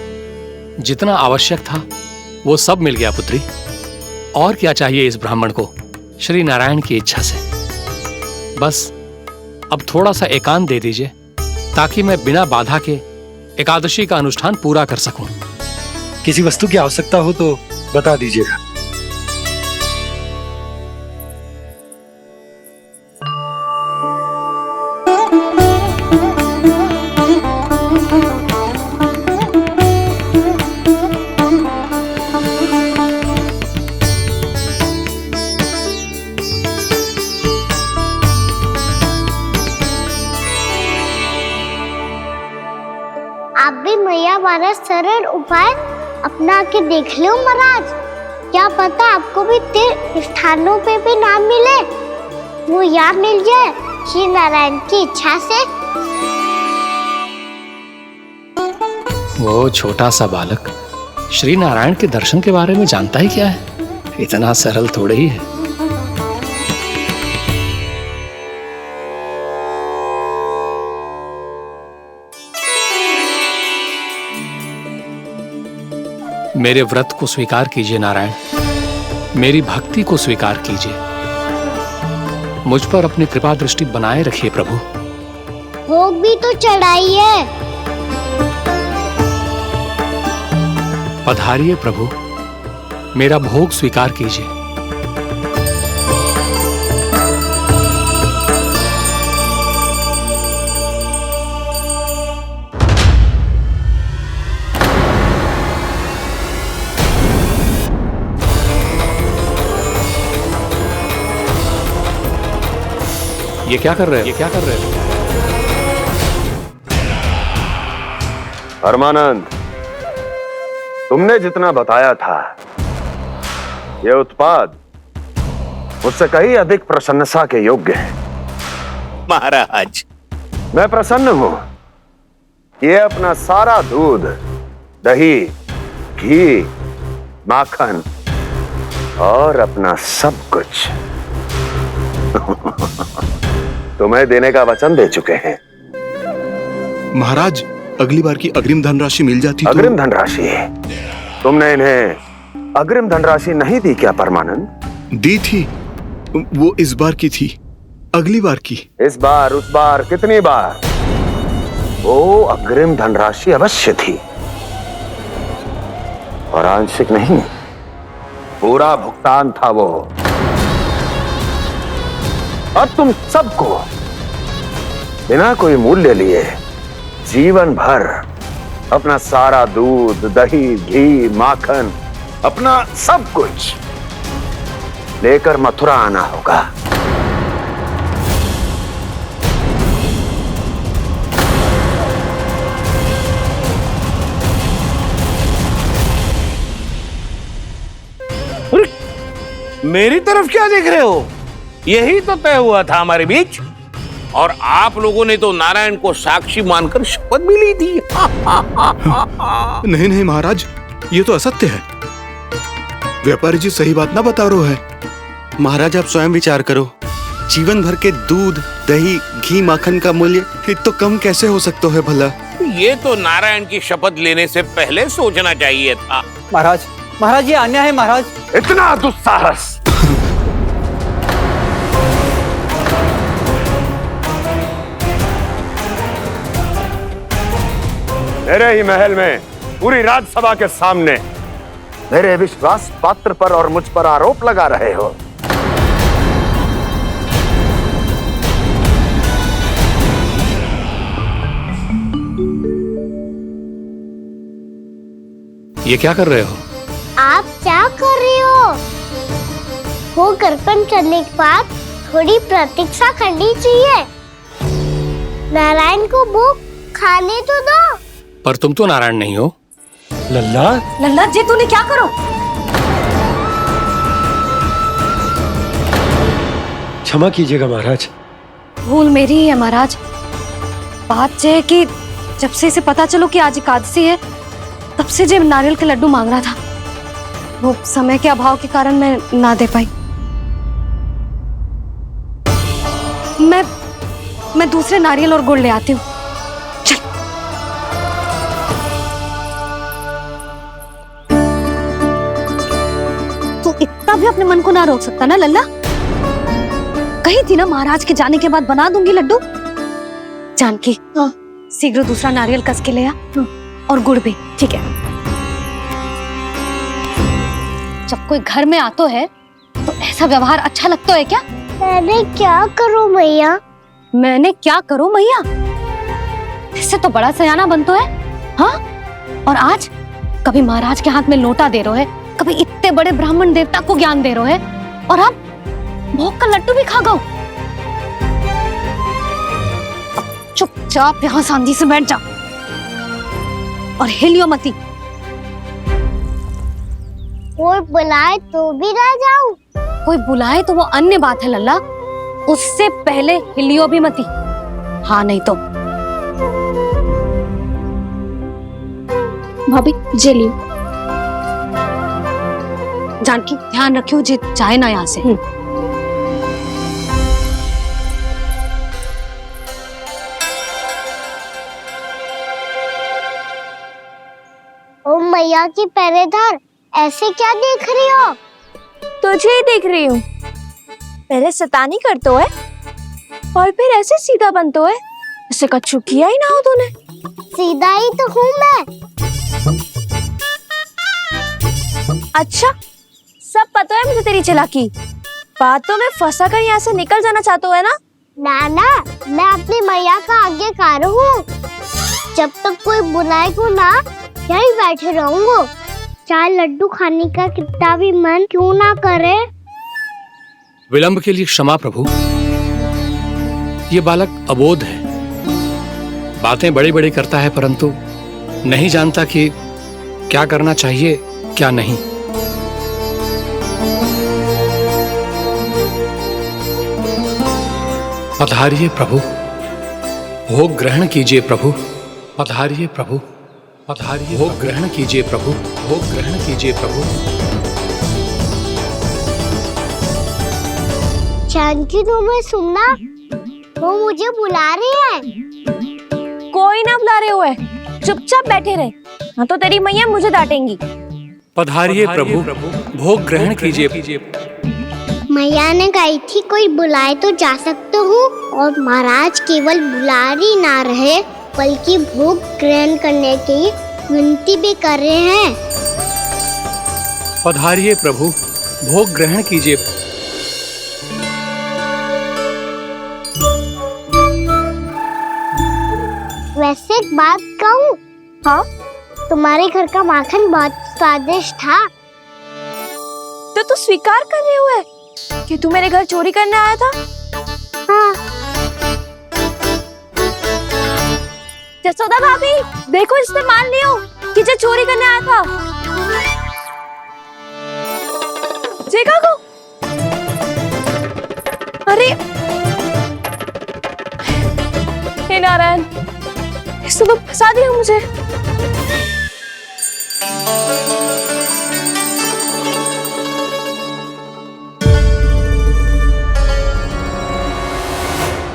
जितना आवश्यक था वो सब मिल गया पुत्री। और क्या चाहिए इस ब्राह्मण को श्री नारायण की इच्छा से? बस अब थोड़ा सा एकांत दे दीजिए, ताकि मैं बिना बाधा के एकादशी का अनुष्ठान पूरा कर सकूं। किसी वस्तु की आवश्यकता हो तो बता दीजिएगा। आप भी मैया वाला सरल उपाय अपना के देख लो महाराज। क्या पता आपको भी तीर्थ स्थानों पे भी नाम मिले, वो याद मिल जाए श्री नारायण की इच्छा से। वो छोटा सा बालक श्री नारायण के दर्शन के बारे में जानता ही क्या है? इतना सरल थोड़े ही है। मेरे व्रत को स्वीकार कीजिए नारायण, मेरी भक्ति को स्वीकार कीजिए, मुझ पर अपनी कृपा दृष्टि बनाए रखिए प्रभु। भोग भी तो चढ़ाइए। पधारिए प्रभु, मेरा भोग स्वीकार कीजिए। ये क्या कर रहे हो? ये क्या कर रहे हो? परमानंद, तुमने जितना बताया था, ये उत्पाद मुझसे कहीं अधिक प्रशंसा के योग्य है। महाराज, मैं प्रसन्न हूं। ये अपना सारा दूध, दही, घी, माखन और अपना सब कुछ तुम्हें देने का वचन दे चुके हैं। महाराज, अगली बार की अग्रिम धनराशि मिल जाती तो। अग्रिम धनराशि? तुमने इन्हें अग्रिम धनराशि नहीं दी क्या परमानंद? दी थी, वो इस बार की थी, अगली बार की। इस बार, उस बार, कितनी बार? वो अग्रिम धनराशि अवश्य थी, और आंशिक नहीं, पूरा भुगतान था वो। अब तुम सबको बिना कोई मूल्य लिए जीवन भर अपना सारा दूध, दही, घी, माखन, अपना सब कुछ लेकर मथुरा आना होगा। मेरी तरफ क्या देख रहे हो? यही तो तय हुआ था हमारे बीच। और आप लोगों ने तो नारायण को साक्षी मानकर शपथ भी ली थी। नहीं नहीं महाराज, ये तो असत्य है। व्यापारी जी सही बात ना बता रहे हैं। महाराज आप स्वयं विचार करो, जीवन भर के दूध, दही, घी, माखन का मूल्य तो कम कैसे हो सकता है भला? ये तो नारायण की शपथ लेने से पहले सोचना चाहिए था। महाराज, महाराज ये अन्याय है महाराज। इतना दुस्साहस! मेरे ही महल में पूरी राज्यसभा के सामने मेरे विश्वास पात्र पर और मुझ पर आरोप लगा रहे हो। ये क्या कर रहे हो? आप क्या कर रहे हो? वो गर्पण करने के बाद थोड़ी प्रतीक्षा करनी चाहिए। नारायण को भूख खाने तो दो। पर तुम तो नारायण नहीं हो। लल्ला, लल्ला जी तूने क्या करो? क्षमा कीजिएगा महाराज। भूल मेरी ही है महाराज। बात यह है कि जब से इसे पता चलो कि आज एकादशी है, तब से जो नारियल के लड्डू मांग रहा था, वो समय के अभाव के कारण मैं ना दे पाई। मैं दूसरे नारियल और गुड़ ले आती हूँ। चल। तू इतना भी अपने मन को ना रोक सकता ना लल्ला? कही थी ना महाराज के जाने के बाद बना दूंगी लड्डू। जानकी, शीघ्र दूसरा नारियल कस के ले आ, और गुड़ भी। ठीक है। जब कोई घर में आतो है तो ऐसा व्यवहार अच्छा लगता है क्या? मैंने क्या करूं मैया? मैंने क्या करूं मैया? इससे तो बड़ा सयाना बनतो है। हाँ? और आज कभी महाराज के हाथ में लोटा दे रहे है, कभी इतने बड़े ब्राह्मण देवता को ज्ञान दे रहे है, और अब भोग का लड्डू भी खा गो। चुपचाप यहाँ सांधी से बैठ जा और हिलियो मती। कोई बुलाए तो भी ना जाऊं? कोई बुलाए तो वो अन्य बात है लल्ला, उससे पहले हिलियो भी मती। हाँ नहीं तो। भाभी जे लियो। जानकी ध्यान रखियो जे जाए ना यहाँ से। ओ मैया की पहरेदार, ऐसे क्या देख रही हो? तुझे ही देख रही हूँ। पहले शैतानी करतो है और फिर ऐसे सीधा बनतो है। ऐसे कछु किया ही ना हो तूने। सीधा ही तो हूँ मैं। अच्छा, सब पता है मुझे तेरी चालाकी। बातों में फंसा कर यहाँ से निकल जाना चाहते हो है ना? नाना, मैं अपनी मैया का आज्ञाकार हूँ। जब तक कोई बुलाएगा ना, यहीं बैठे रहूंगा। चाहे लड्डू खाने का कितना भी मन क्यों ना करे। विलंब के लिए क्षमा प्रभु। ये बालक अबोध है, बातें बड़ी बड़ी करता है, परंतु नहीं जानता कि क्या करना चाहिए क्या नहीं। पधारिए प्रभु, भोग ग्रहण कीजिए प्रभु। पधारिए प्रभु, पधारिए। भोग ग्रहण कीजिए प्रभु, भोग ग्रहण कीजिए प्रभु। जानकी, तुम्हें सुनना, वो मुझे बुला रही है। कोई ना बुला रहे हुए, चुपचाप बैठे रहे, हाँ तो तेरी मैया मुझे डांटेंगी। पधारिए प्रभु, भोग ग्रहण कीजिए। मैया ने कही थी कोई बुलाए तो जा सकते हूँ, और महाराज केवल बुलारी ना रहे बल्कि भोग ग्रहण करने की विनती भी कर रहे हैं। पधारिए प्रभु, भोग ग्रहण कीजिए। वैसे एक बात कहूँ? हाँ? तुम्हारे घर का माखन बहुत स्वादिष्ट था। तो तू स्वीकार कर रहे हुए कि तू मेरे घर चोरी करने आया था? हाँ। जसोदा भाभी, देखो इसने मान लियो कि जो चोरी करने आया था। देखा को? अरे नारायण, इसने तो फंसा दिया मुझे।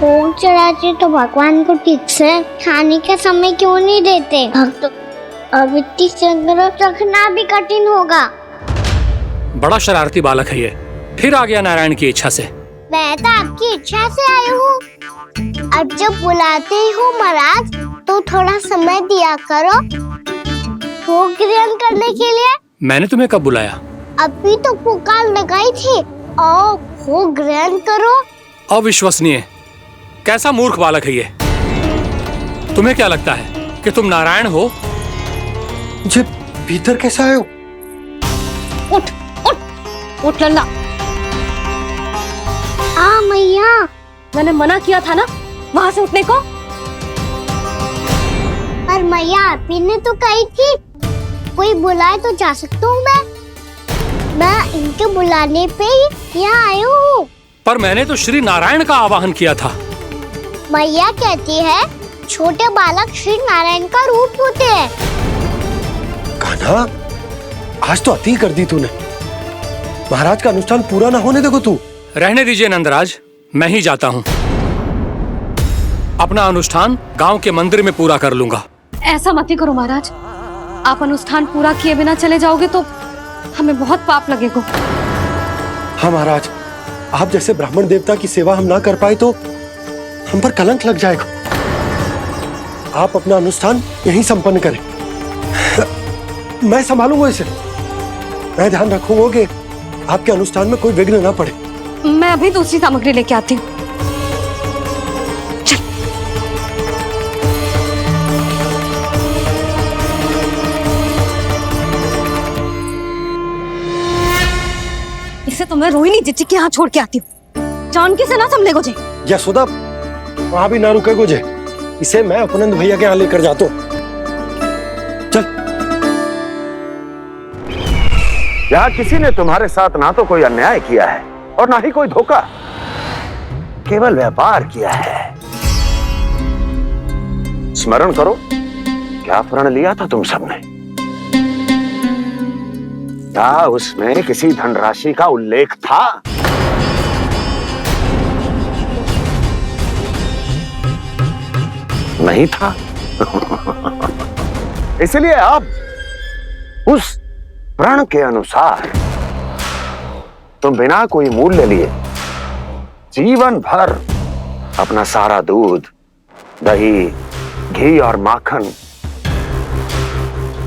भोग चढ़ाते तो भगवान को ठीक से खाने का समय क्यों नहीं देते? भक्त अब इतनी संग्रह रखना भी कठिन होगा। बड़ा शरारती बालक है ये, फिर आ गया नारायण की इच्छा से। मैं तो आपकी इच्छा से आई हूँ। अब जब बुलाते ही हो महाराज तो थोड़ा समय दिया करो भोग ग्रहण करने के लिए। मैंने तुम्हें कब बुलाया? अभी तो पुकार लगाई थी और भोग ग्रहण करो। अविश्वसनीय, कैसा मूर्ख बालक है ये। तुम्हें क्या लगता है कि तुम नारायण हो? मुझे भीतर कैसे आए हो? उठ उठ उठ लल्ला। मैया, मैंने मना किया था ना वहां से उठने को। पर मैया आपी ने तो कही थी कोई बुलाए तो जा सकता हूँ मैं इनके बुलाने पे ही यहाँ आई हूँ। पर मैंने तो श्री नारायण का आवाहन किया था। मैया कहती है छोटे बालक श्री नारायण का रूप होते हैं। कान्हा, आज तो अति कर दी तूने। महाराज का अनुष्ठान पूरा ना होने देखो तू। रहने दीजिए नंदराज, मैं ही जाता हूँ। अपना अनुष्ठान गांव के मंदिर में पूरा कर लूंगा। ऐसा मत ही करो महाराज, आप अनुष्ठान पूरा किए बिना चले जाओगे तो हमें बहुत पाप लगेगा। हाँ महाराज, आप जैसे ब्राह्मण देवता की सेवा हम ना कर पाए तो हम पर कलंक लग जाएगा। आप अपना अनुष्ठान यहीं संपन्न करें, मैं संभालूंगा इसे। मैं ध्यान रखूंगा कि आपके अनुष्ठान में कोई विघ्न ना पड़े। मैं अभी दूसरी सामग्री लेके आती हूँ। इसे तो मैं रोहिणी जीजी के यहाँ छोड़ के आती हूँ। जानकी से ना संभले गोजे। यशोदा, वहां भी ना रुके गोजे। इसे मैं अपनंद भैया के यहाँ लेकर जाता हूँ। चल। यहाँ किसी ने तुम्हारे साथ ना तो कोई अन्याय किया है और ना ही कोई धोखा, केवल व्यापार किया है। स्मरण करो क्या प्रण लिया था तुम सबने? क्या उसमें किसी धनराशि का उल्लेख था? नहीं था। इसलिए अब उस प्रण के अनुसार तुम बिना कोई मूल्य लिए जीवन भर अपना सारा दूध, दही, घी और माखन,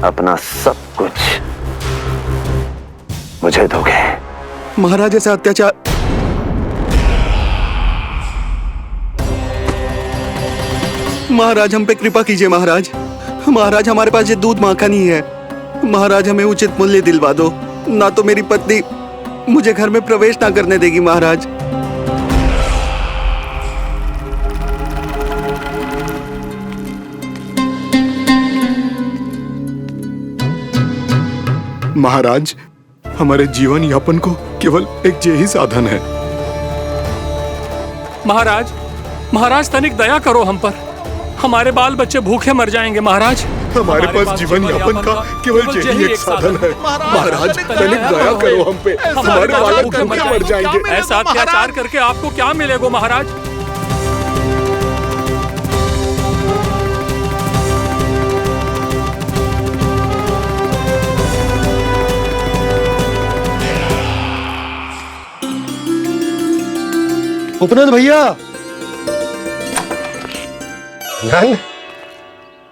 अपना सब कुछ मुझे दोगे। महाराज ऐसा अत्याचार। महाराज हम पे कृपा कीजिए। महाराज, महाराज हमारे पास ये दूध माखन ही है। महाराज हमें उचित मूल्य दिलवा दो, ना तो मेरी पत्नी मुझे घर में प्रवेश ना करने देगी। महाराज, महाराज हमारे जीवन यापन को केवल एक यही साधन है। महाराज, महाराज तनिक दया करो हम पर। हमारे बाल बच्चे भूखे मर जाएंगे महाराज। हमारे पास जीवन यापन का केवल यही एक साधन है। महाराज तनिक दया करो हम पे, हमारे बालक भूखे मर जाएंगे। ऐसा अत्याचार करके आपको क्या मिलेगा महाराज? उपनंद भैया, नंद,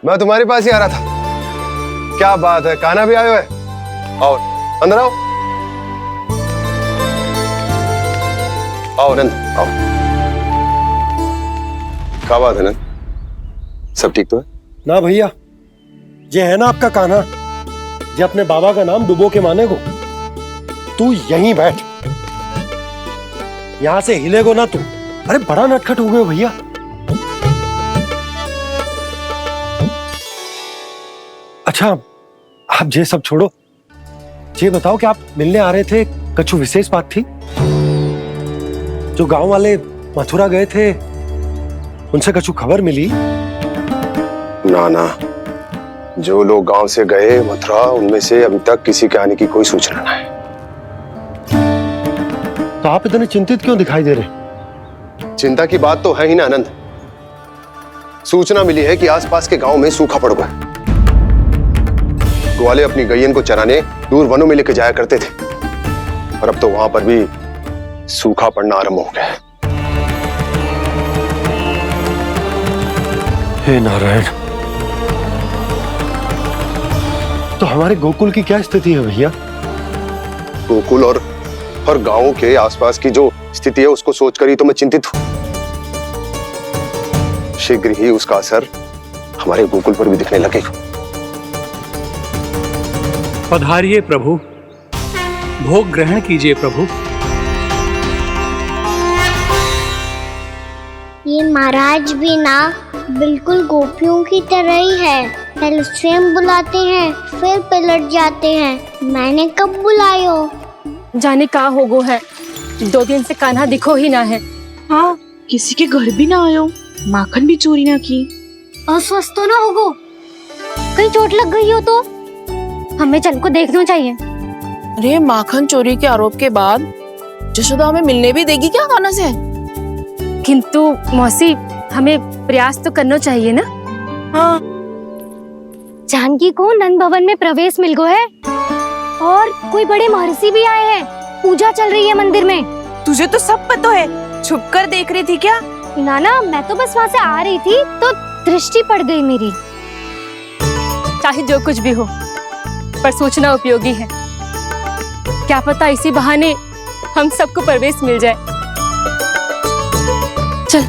मैं तुम्हारे पास ही आ रहा था। क्या बात है, कान्हा भी आयो है? आओ अंदर आओ। आओ नंद आओ। क्या बात है नंद, सब ठीक तो है? ना भैया, ये है ना आपका कान्हा, ये अपने बाबा का नाम डुबो के माने को। तू यहीं बैठ, यहां से हिलेगो ना तू। अरे बड़ा नटखट हो गए भैया। अच्छा, आप ये सब छोड़ो, ये बताओ कि आप मिलने आ रहे थे, कछु विशेष बात थी? जो गांव वाले मथुरा गए थे, उनसे कछु खबर मिली? ना ना, जो लोग गांव से गए मथुरा उनमें से अभी तक किसी के आने की कोई सूचना नहीं। तो आप इतने चिंतित क्यों दिखाई दे रहे? चिंता की बात तो है ही ना आनंद। सूचना मिली है कि आसपास के गांव में सूखा पड़ गया। ग्वाले अपनी गैयन को चराने दूर वनों में लेके जाया करते थे, और अब तो वहां पर भी सूखा पड़ना आरंभ हो गया है। हे नारायण, तो हमारे गोकुल की क्या स्थिति है भैया? गोकुल और गांवों के आसपास की जो स्थिति है उसको सोचकर ही तो मैं चिंतित हूं। शीघ्र ही उसका असर हमारे गोकुल पर भी दिखने लगेगा। पधारिए प्रभु, भोग ग्रहण कीजिए प्रभु। ये महाराज भी ना बिल्कुल गोपियों की तरह ही है। पहले स्वयं बुलाते हैं, फिर पलट जाते हैं। मैंने कब बुलाए हो? जाने का होगो है, 2 दिन से कान्हा दिखो ही ना है। हाँ, किसी के घर भी ना आयो, माखन भी चोरी ना की। अस्वस्थ तो ना होगो, कहीं चोट लग गई हो तो हमें चल को देखना चाहिए। अरे माखन चोरी के आरोप के बाद जशोदा हमें मिलने भी देगी क्या कान्हा से? किंतु मौसी, हमें प्रयास तो करना चाहिए ना। हाँ, जानकी को नंद भवन में प्रवेश मिल गो है और कोई बड़े महर्षि भी आए हैं। पूजा चल रही है मंदिर में। तुझे तो सब पता है, छुप कर देख रही थी क्या? नाना, मैं तो बस वहाँ से आ रही थी तो दृष्टि पड़ गई मेरी। चाहे जो कुछ भी हो, पर सूचना उपयोगी है। क्या पता इसी बहाने हम सबको प्रवेश मिल जाए। चल।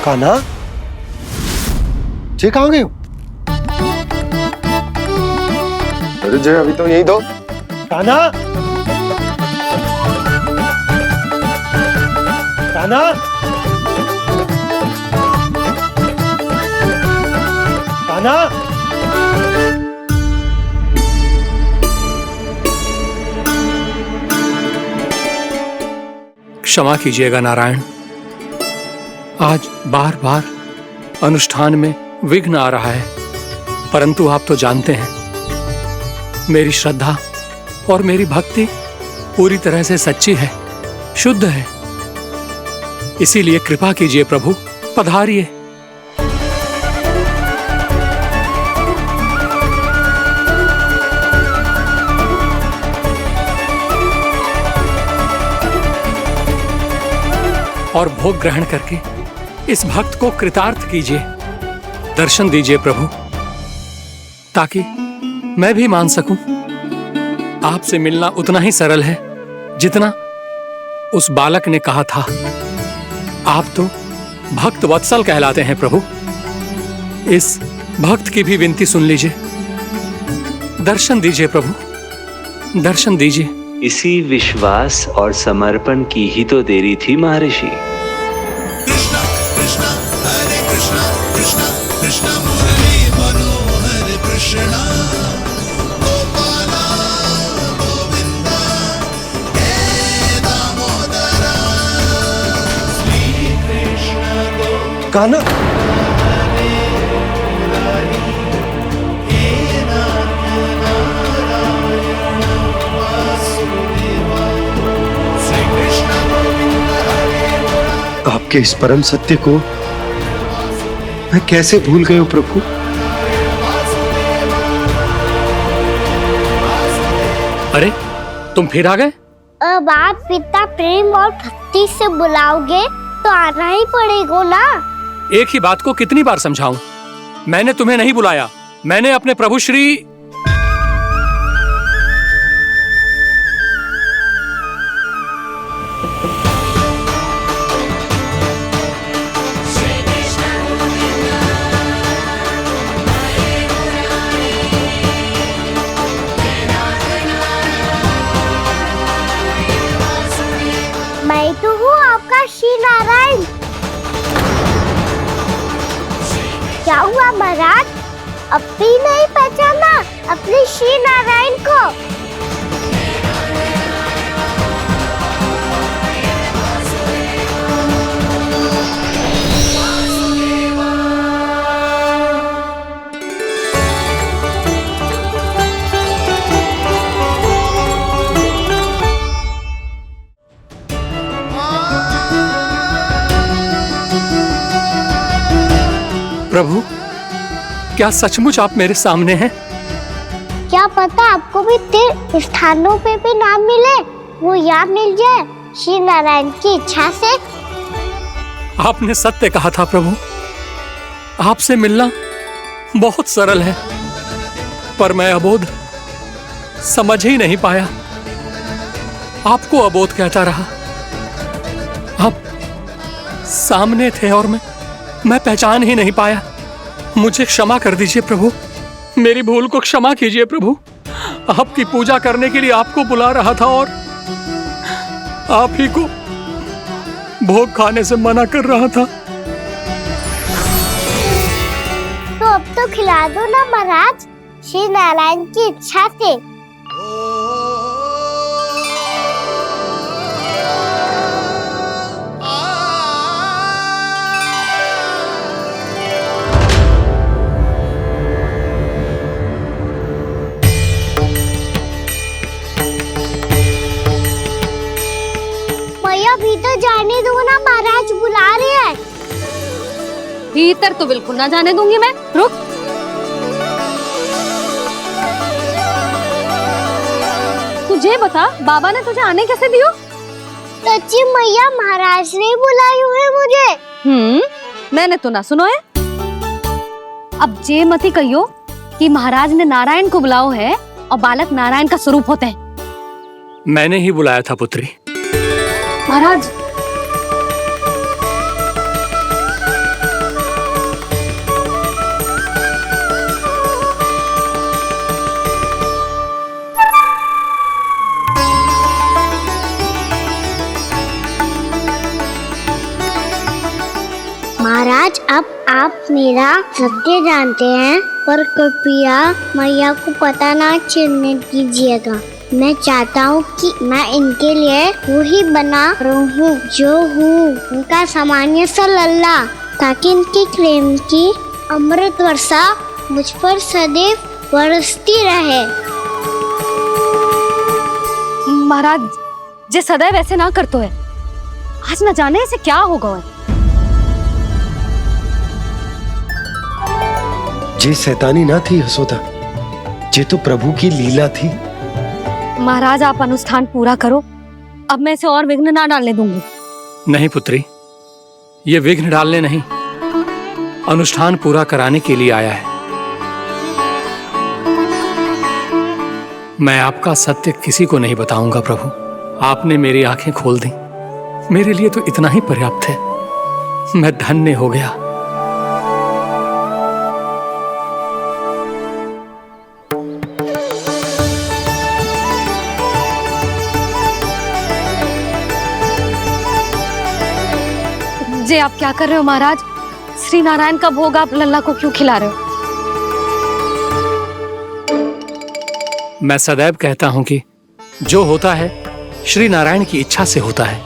कान्हा, जे कहाँ गए हो? अरे जय, अभी तो यही दो। कान्हा, कान्हा, कान्हा। क्षमा कीजिएगा नारायण, आज बार बार अनुष्ठान में विघ्न आ रहा है, परंतु आप तो जानते हैं मेरी श्रद्धा और मेरी भक्ति पूरी तरह से सच्ची है, शुद्ध है। इसीलिए कृपा कीजिए प्रभु, पधारिए। और भोग ग्रहण करके इस भक्त को कृतार्थ कीजिए। दर्शन दीजिए प्रभु, ताकि मैं भी मान सकूं आपसे मिलना उतना ही सरल है जितना उस बालक ने कहा था। आप तो भक्त वत्सल कहलाते हैं प्रभु। इस भक्त की भी विनती सुन लीजिए। दर्शन दीजिए प्रभु, दर्शन दीजिए। इसी विश्वास और समर्पण की ही तो देरी थी महर्षि। कृष्णा कृष्णा हरे कृष्णा कृष्णा कृष्णा मुरली मनोहर कृष्णा गोपाला गोविंदा हे दामोदरा श्री कृष्ण गोविंदा। कान्हा, आपके इस परम सत्य को मैं कैसे भूल गया हूं प्रभु। अरे तुम फिर आ गए? अब आप इतना प्रेम और भक्ति से बुलाओगे तो आना ही पड़ेगा ना। एक ही बात को कितनी बार समझाऊं? मैंने तुम्हें नहीं बुलाया, मैंने अपने प्रभु श्री मैं तो हूँ आपका श्री नारायण। क्या हुआ महाराज, अब भी नहीं पहचाना अपने श्री नारायण को? प्रभु, क्या सचमुच आप मेरे सामने हैं? क्या पता आपको भी तीर्थ स्थानों पे भी नाम मिले, वो यहाँ मिल जाए श्री नारायण की इच्छा से। आपने सत्य कहा था प्रभु, आपसे मिलना बहुत सरल है, पर मैं अबोध समझ ही नहीं पाया। आपको अबोध कहता रहा। आप सामने थे और मैं पहचान ही नहीं पाया। मुझे क्षमा कर दीजिए प्रभु, मेरी भूल को क्षमा कीजिए प्रभु। आपकी पूजा करने के लिए आपको बुला रहा था और आप ही को भोग खाने से मना कर रहा था। तो अब तो खिला दो ना महाराज, श्री नारायण की इच्छा से। भीतर जाने दो ना, महाराज बुला रहे हैं। भीतर तो बिल्कुल ना जाने दूंगी मैं। रुक। तुझे बता, बाबा ने तुझे आने कैसे दियो? सच्ची मैया, महाराज ने बुलाई हुई मुझे। मैंने तो ना सुनो है। अब जे मती कहियो कि महाराज ने नारायण को बुलाओ है और बालक नारायण का स्वरूप होते हैं। मैंने ही बुलाया था पुत्री। महाराज, महाराज अब आप मेरा सत्य जानते हैं, पर कृपया मैया को पता ना चलने दीजिएगा। मैं चाहता हूँ कि मैं इनके लिए वही बना रहूँ जो हूँ, उनका सामान्य सा लल्ला, ताकि इनके प्रेम की अमृत वर्षा मुझ पर सदैव बरसती रहे। महाराज, जे सदैव ऐसे ना करतो है, आज न जाने इसे क्या होगा है। जे शैतानी ना थी यशोदा, जे तो प्रभु की लीला थी। महाराज, आप अनुष्ठान पूरा करो, अब मैं इसे और विघ्न ना डालने दूंगी। नहीं पुत्री, ये विघ्न डालने नहीं, अनुष्ठान पूरा कराने के लिए आया है। मैं आपका सत्य किसी को नहीं बताऊंगा प्रभु। आपने मेरी आंखें खोल दी, मेरे लिए तो इतना ही पर्याप्त है। मैं धन्य हो गया। जे आप क्या कर रहे हो महाराज? श्री नारायण का भोग आप लल्ला को क्यों खिला रहे हो? मैं सदैव कहता हूं कि जो होता है श्री नारायण की इच्छा से होता है,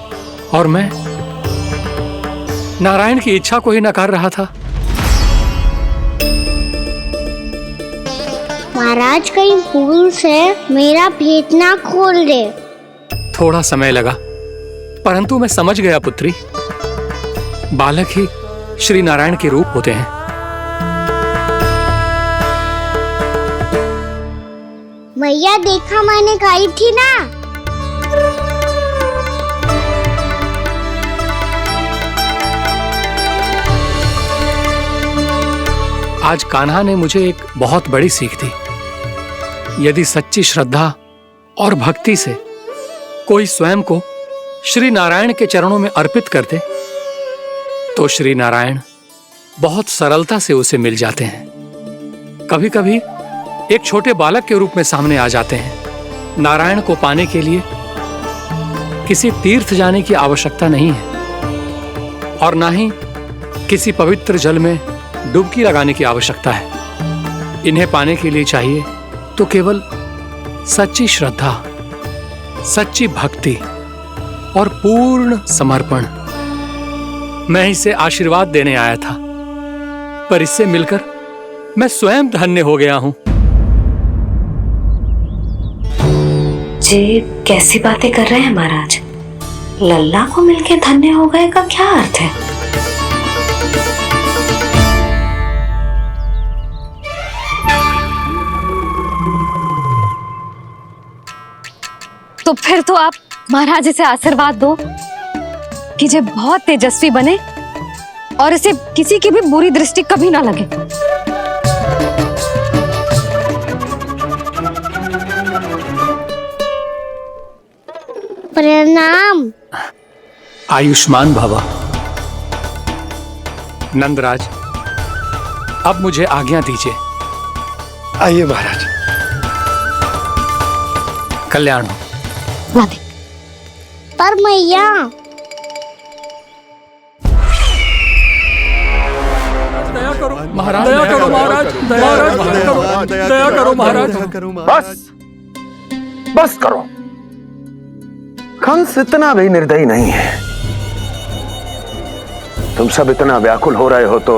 और मैं नारायण की इच्छा को ही नकार रहा था। महाराज, कहीं भूल से मेरा भेद ना खोल दे। थोड़ा समय लगा, परंतु मैं समझ गया पुत्री। बालक ही श्री नारायण के रूप होते हैं। मैया देखा, मैंने कही थी ना। आज कान्हा ने मुझे एक बहुत बड़ी सीख दी। यदि सच्ची श्रद्धा और भक्ति से कोई स्वयं को श्री नारायण के चरणों में अर्पित कर दे, तो श्री नारायण बहुत सरलता से उसे मिल जाते हैं। कभी कभी एक छोटे बालक के रूप में सामने आ जाते हैं। नारायण को पाने के लिए किसी तीर्थ जाने की आवश्यकता नहीं है, और ना ही किसी पवित्र जल में डुबकी लगाने की आवश्यकता है। इन्हें पाने के लिए चाहिए तो केवल सच्ची श्रद्धा, सच्ची भक्ति और पूर्ण समर्पण। मैं इसे आशीर्वाद देने आया था, पर इससे मिलकर मैं स्वयं धन्य हो गया हूं। जे कैसी बातें कर रहे हैं महाराज? लल्ला को मिलके धन्य हो गए का क्या अर्थ है? तो फिर तो आप महाराज इसे आशीर्वाद दो कि ये बहुत तेजस्वी बने और इसे किसी की भी बुरी दृष्टि कभी ना लगे। प्रणाम। आयुष्मान भवा। नंदराज, अब मुझे आज्ञा दीजिए। आइए महाराज। कल्याण हो। पर मैया महाराज दया करो, महाराज दया करो, महाराज। बस बस करो। कंस इतना भी निर्दयी नहीं है। तुम सब इतना व्याकुल हो रहे हो तो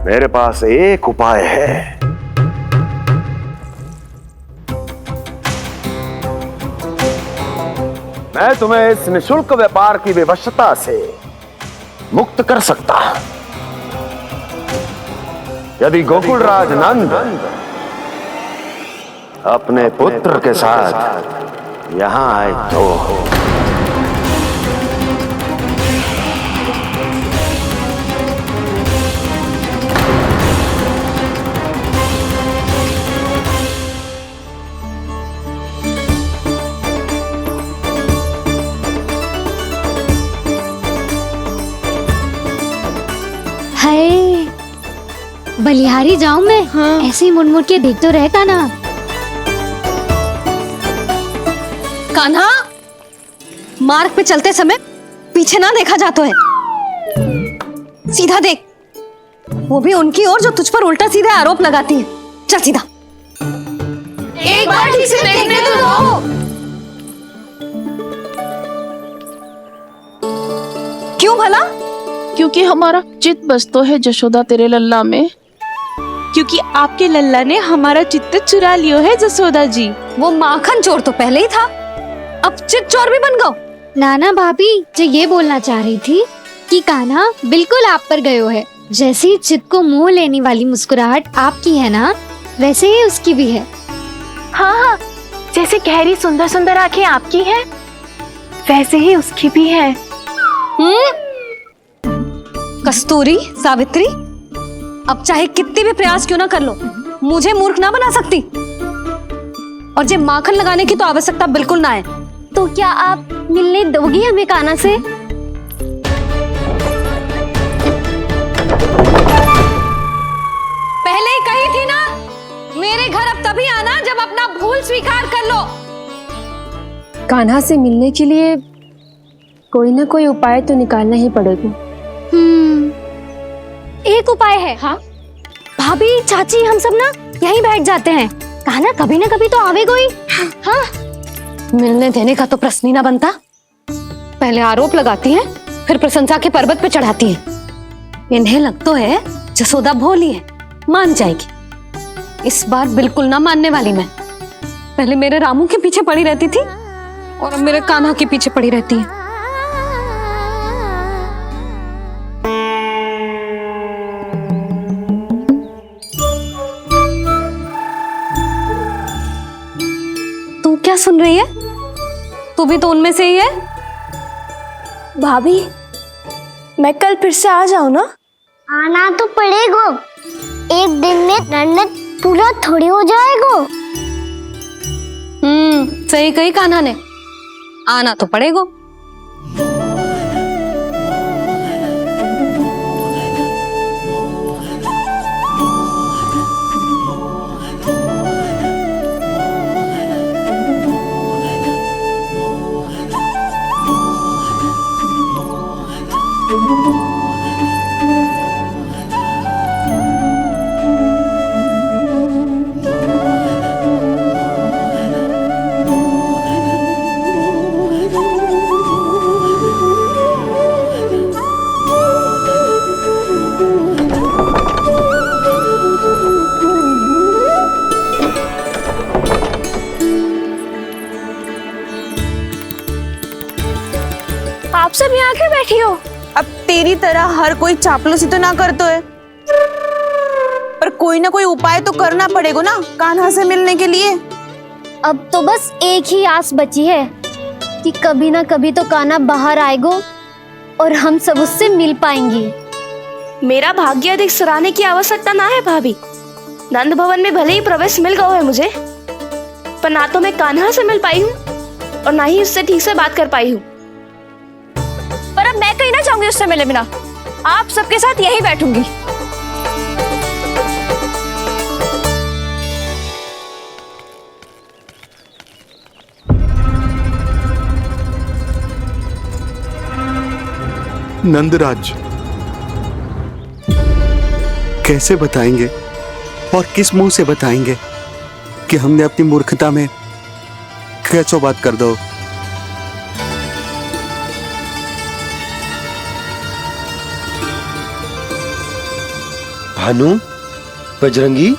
मेरे पास एक उपाय है। मैं तुम्हें इस निशुल्क व्यापार की विवशता से मुक्त कर सकता। यदि गोकुलराज नंद अपने पुत्र के साथ यहां आए तो हाय, बलिहारी जाऊं मैं? हाँ। ऐसे ही मुड़ मुड़ के देख तो रहता ना। कान्हा, मार्ग पे चलते समय पीछे ना देखा जाता है। सीधा देख, वो भी उनकी ओर जो तुझ पर उल्टा सीधे आरोप लगाती है। चल सीधा। एक बार ठीक से देखने तो दो। क्यों भला? क्योंकि हमारा चित्त बसतो है जशोदा तेरे लल्ला में। क्योंकि आपके लल्ला ने हमारा चित्त चुरा लियो है जसोदा जी। वो माखन चोर तो पहले ही था, अब चित्त चोर भी बन गो। नाना भाभी जो ये बोलना चाह रही थी कि कान्हा बिल्कुल आप पर गयो है। जैसे ही चित्त को मोह लेने वाली मुस्कुराहट आपकी है ना, वैसे ही उसकी भी है। हाँ हाँ, जैसे गहरी सुंदर सुंदर आंखें आपकी हैं, वैसे ही उसकी भी है। कस्तूरी, सावित्री, अब चाहे कितने भी प्रयास क्यों ना कर लो, मुझे मूर्ख ना बना सकती। और जे माखन लगाने की तो आवश्यकता बिल्कुल ना है। तो क्या आप मिलने दोगी हमें कान्हा से? पहले ही कही थी ना, मेरे घर अब तभी आना जब अपना भूल स्वीकार कर लो। कान्हा से मिलने के लिए कोई ना कोई उपाय तो निकालना ही पड़ेगा। एक उपाय है। हाँ? भाभी, चाची, हम सब ना यहीं बैठ जाते हैं। कान्हा कभी ना कभी तो आवेगा ही। हाँ? मिलने देने का तो प्रश्न ही ना बनता। पहले आरोप लगाती हैं, फिर प्रशंसा के पर्वत पे चढ़ाती हैं। इन्हें लगता है जसोदा भोली है, मान जाएगी। इस बार बिल्कुल ना मानने वाली मैं। पहले मेरे रामू के पीछे पड़ी रहती थी और अब मेरे कान्हा के पीछे पड़ी रहती है। तू क्या सुन रही है? तू भी तो उनमें से ही है। भाभी, मैं कल फिर से आ जाऊं ना? आना तो पड़ेगा। एक दिन में नन्नत पूरा थोड़ी हो जाएगा। सही कही कान्हा ने, आना तो पड़ेगा। आप सब यहाँ क्यों बैठी हो? अब तेरी तरह हर कोई चापलूसी तो ना करतो है। पर कोई ना कोई उपाय तो करना पड़ेगा ना कान्हा से मिलने के लिए। अब तो बस एक ही आस बची है कि कभी ना कभी तो कान्हा बाहर आएगा और हम सब उससे मिल पाएंगे। मेरा भाग्य अधिक सराहने की आवश्यकता ना है भाभी। नंद भवन में भले ही प्रवेश मिल गया है मुझे, पर ना तो मैं कान्हा से मिल पाई हूँ और ना ही उससे ठीक से बात कर पाई हूँ। पर अब मैं कहीं ना चाहूंगी उससे मिले बिना, आप सबके साथ यहीं बैठूंगी। नंदराज, कैसे बताएंगे और किस मुंह से बताएंगे कि हमने अपनी मूर्खता में कैसो बात कर दो। भानु, बजरंगी,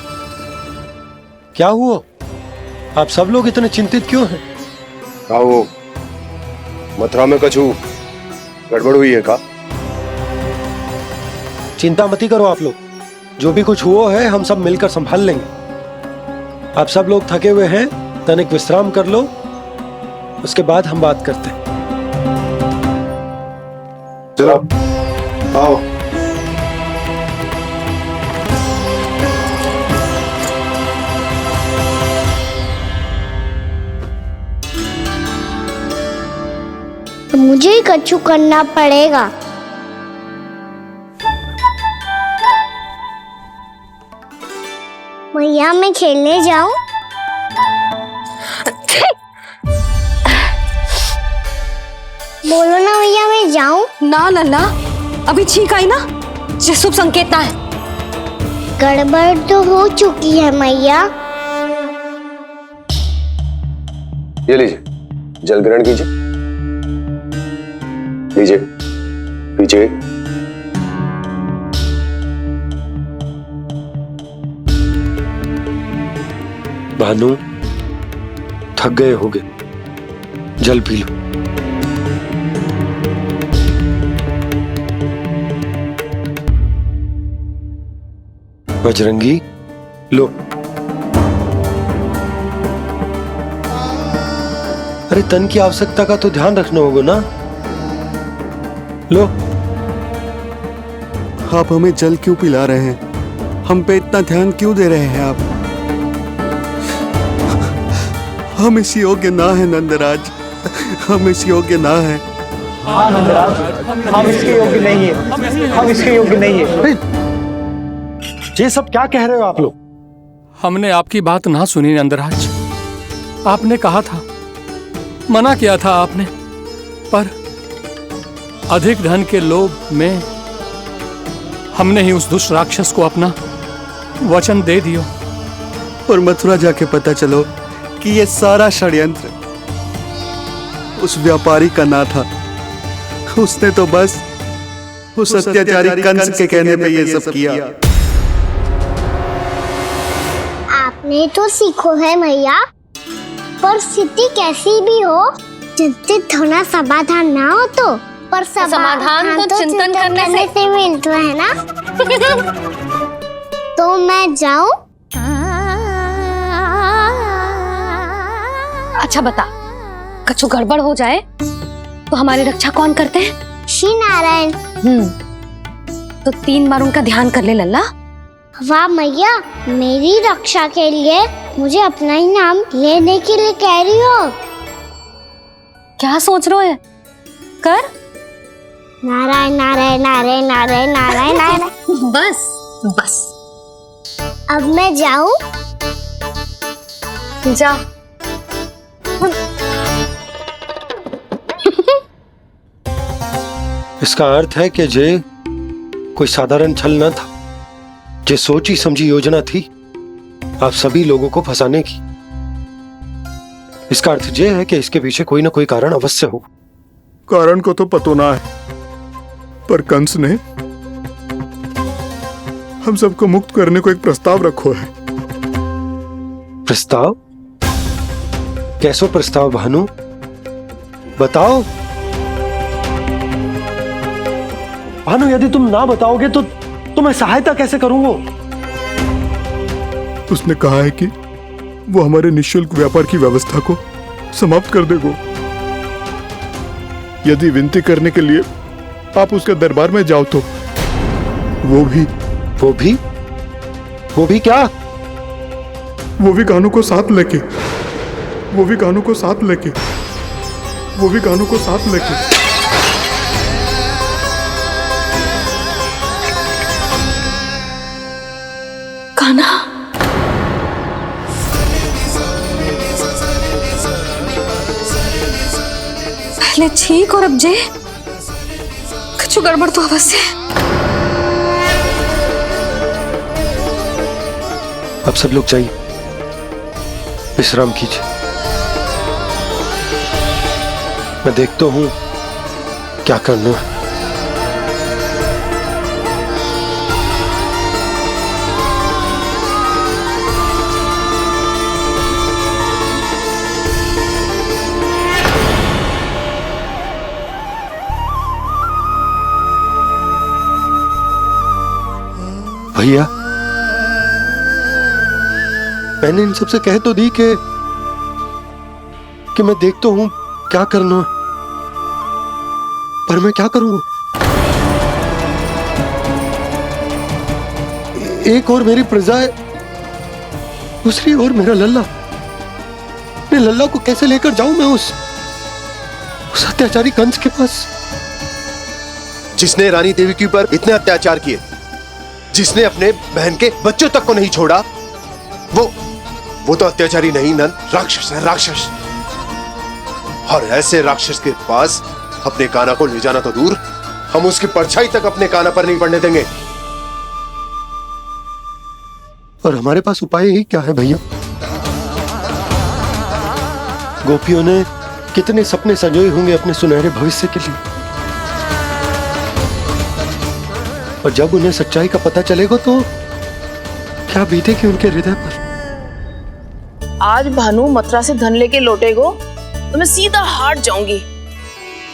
क्या हुआ? आप सब लोग इतने चिंतित क्यों हैं? आओ, मथुरा में कछु गड़बड़ हुई है का? चिंता मती करो आप लोग, जो भी कुछ हुआ है हम सब मिलकर संभाल लेंगे। आप सब लोग थके हुए हैं, तनिक विश्राम कर लो, उसके बाद हम बात करते हैं। चलो आओ। मुझे ही कछु करना पड़ेगा। मैया मैं खेलने जाऊं? बोलो ना भैया मैं जाऊं? ना लल्ला, अभी छींक आई ना, ये शुभ संकेत ना है। गड़बड़ तो हो चुकी है मैया। ये लीजिए, जल ग्रहण कीजिए। लीजिए, पीछे। भानु, थक गए होगे, जल पी लो। बजरंगी, लो। अरे तन की आवश्यकता का तो ध्यान रखना होगा ना, लो। आप हमें जल क्यों पिला रहे हैं? हम पे इतना ध्यान क्यों दे रहे हैं आप? हम इस योग्य ना है नंदराज, हम इस योग्य ना है। हाँ नंदराज, हम इसके योग्य नहीं है, हम इसके योग्य नहीं है। ये सब क्या कह रहे हो आप लोग? हमने आपकी बात ना सुनी नंदराज। आपने कहा था, मना किया था आपने, पर अधिक धन के लोभ में हमने ही उस दुष्ट राक्षस को अपना वचन दे दियो। पर मथुरा जाके पता चलो कि ये सारा षड्यंत्र उस व्यापारी का ना था। उसने तो बस उस अत्याचारी कंस के कहने पे ये सब किया। आपने तो सीखो है मैया, पर स्थिति कैसी भी हो, चिंतित होना समाधान ना हो तो, पर समाधान तो चिंतन करने से मिलता है ना। तो मैं जाऊं? अच्छा बता, कछु गड़बड़ हो जाए तो हमारी रक्षा कौन करते हैं? श्री नारायण। तो 3 बार उनका ध्यान कर ले लल्ला। वाह मैया, मेरी रक्षा के लिए मुझे अपना ही नाम लेने के लिए कह रही हो? क्या सोच रहे हो? कर। नारायण नारायण नारायण नारायण नारायण नारायण। बस बस, अब मैं जाऊं? जा। इसका अर्थ है कि जे कोई साधारण छल न था, जे सोची समझी योजना थी आप सभी लोगों को फंसाने की। इसका अर्थ ये है कि इसके पीछे कोई ना कोई कारण अवश्य हो। कारण को तो पतो ना है, पर कंस ने हम सबको मुक्त करने को एक प्रस्ताव रखो है। प्रस्ताव? कैसो प्रस्ताव भानु, बताओ। भानु, यदि तुम ना बताओगे तो मैं सहायता कैसे करूंगा? उसने कहा है कि वो हमारे निःशुल्क व्यापार की व्यवस्था को समाप्त कर देगा। यदि विनती करने के लिए आप उसके दरबार में जाओ तो वो भी क्या? वो भी कानों को साथ लेके कान्हा, पहले ठीक और अब जे कुछ गड़बड़ तो अवश्य है। अब सब लोग जाइए, विश्राम कीजिए। मैं देखता हूं क्या करना है। भैया, मैंने इन सबसे कह तो दी कि मैं देखता हूं क्या करना, पर मैं क्या करूंगा? एक और मेरी प्रजा है, दूसरी ओर मेरा लल्ला। मैं लल्ला को कैसे लेकर जाऊं मैं उस अत्याचारी कंस के पास, जिसने रानी देवी के ऊपर इतने अत्याचार किए, जिसने अपने बहन के बच्चों तक को नहीं छोड़ा, वो तो अत्याचारी नहीं नन, राक्षस है, राक्षस। और ऐसे राक्षस के पास अपने कान्हा को ले जाना तो दूर, हम उसकी परछाई तक अपने कान्हा पर नहीं पड़ने देंगे। और हमारे पास उपाय ही क्या है भैया? गोपियों ने कितने सपने संजोए होंगे अपने सुनहरे भविष्य के लिए, और जब उन्हें सच्चाई का पता चलेगा तो क्या बीतेगी उनके हृदय पर? आज भानु मथुरा से धन लेके लौटेगो तो मैं सीधा हाट जाऊंगी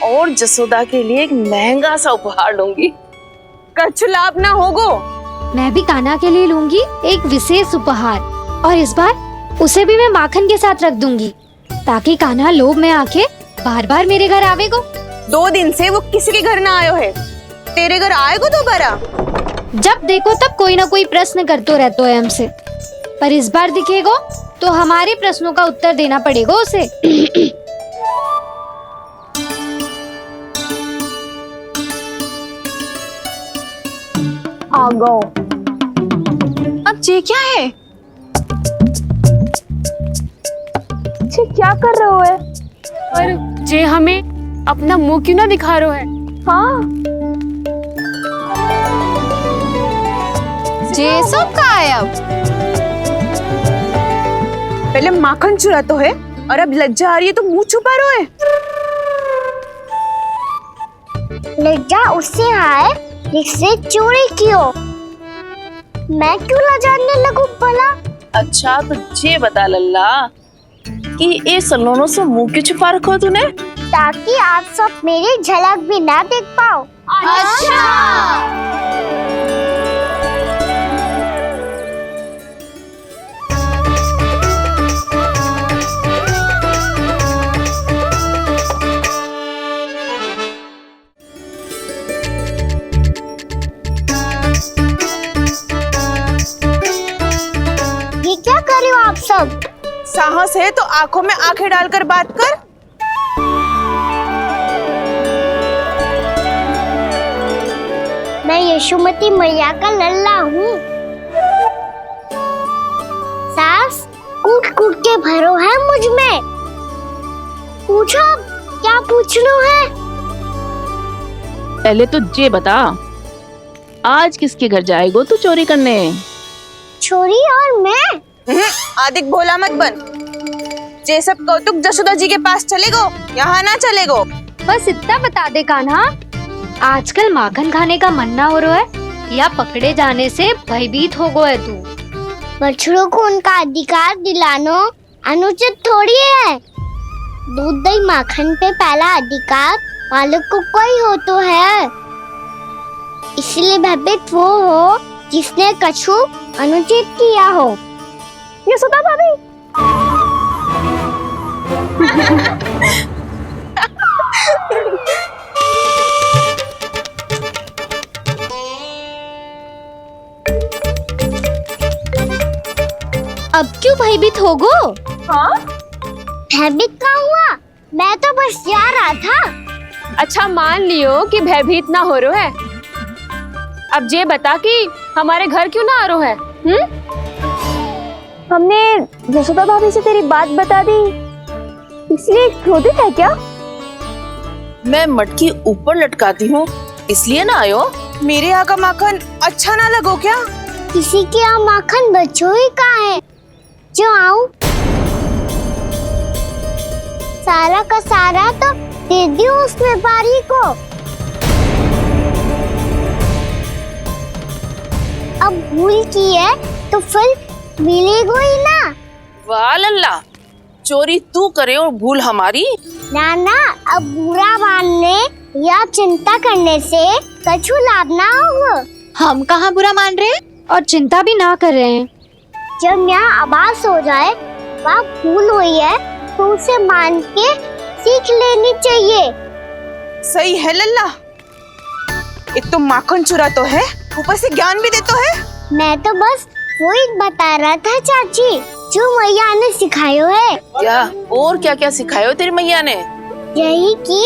और जसोदा के लिए एक महंगा सा उपहार लूंगी। कछु लाभ ना होगो। मैं भी कान्हा के लिए लूंगी एक विशेष उपहार, और इस बार उसे भी मैं माखन के साथ रख दूंगी, ताकि कान्हा लोभ में आके बार बार मेरे घर आवेगो। 2 दिन से वो किसी के घर ना आयो है, तेरे घर आएगो दोबारा? जब देखो तब कोई ना कोई प्रश्न करते रहते हो हमसे, पर इस बार दिखेगो तो हमारे प्रश्नों का उत्तर देना पड़ेगा उसे। आ गो। अब ये क्या है? ये क्या कर रहे हो है? पर जे हमें अपना मुंह क्यों ना दिखा रहे है? हाँ, जे सब का है अब? पहले माखन चुरा तो है और अब लज्जा आ रही है तो मुंह छुपा रहे है। लज्जा उससे है जिससे चोरी की हो। मैं क्यों लजाने लगूं भला? अच्छा तो ये बता लल्ला कि ये सलोनों से मुंह क्यों छुपा रखो तूने? ताकि आप सब मेरी झलक भी ना देख पाओ। अच्छा। ये क्या कर रहे हो आप सब? साहस है तो आंखों में आंखें डालकर बात कर। मैं यशोमती मैया का लल्ला हूँ। सास कूट कूट के भरो है मुझ में। पूछो क्या पूछना है? पहले तो ये बता, आज किसके घर जाएगो तू चोरी करने? छोरी और मैं? आदिक भोला मत बन। ये सब कौतुक जसोदा जी के पास चलेगो, यहाँ ना चलेगो। बस इतना बता दे कान्हा, आजकल माखन खाने का मन ना हो रहा है या पकड़े जाने से भयभीत हो गया है तू? बछड़ों को उनका अधिकार दिलाना अनुचित थोड़ी है। दूध दही माखन पे पहला अधिकार मालिक को कोई हो तो है। इसलिए भयभीत वो हो जिसने कछु अनुचित किया हो। यशोदा भाभी। अब क्यों भयभीत हो गो? हाँ? भयभीत का हुआ? मैं तो बस जा रहा था। अच्छा मान लियो कि भयभीत ना हो रो है। अब ये बता कि हमारे घर क्यों ना आ रो है? हमने यशोदा भाभी से तेरी बात बता दी, इसलिए क्रोधित है क्या? मैं मटकी ऊपर लटकाती हूँ इसलिए ना आयो। मेरे यहाँ का माखन अच्छा ना लगो क्या? किसी के यहाँ माखन बच्चों ही कहाँ है जो आऊं? सारा का सारा तो दे दियो उस व्यापारी को। अब भूल की है तो फल मिलेगा ही ना। वाह लल्ला, चोरी तू करे और भूल हमारी। नाना, अब बुरा मानने या चिंता करने से कछु लाभ ना होगा। हम कहाँ बुरा मान रहे हैं और चिंता भी ना कर रहे हैं। जब यहाँ आभास हो जाए वहाँ भूल हुई है तो उसे मान के सीख लेनी चाहिए। सही है लल्ला, एक तो माखन चुरा तो है, ऊपर से ज्ञान भी दे तो है। मैं तो बस वही बता रहा था चाची जो मैया ने सिखायो है। क्या और क्या क्या सिखायो तेरी मैया ने? यही कि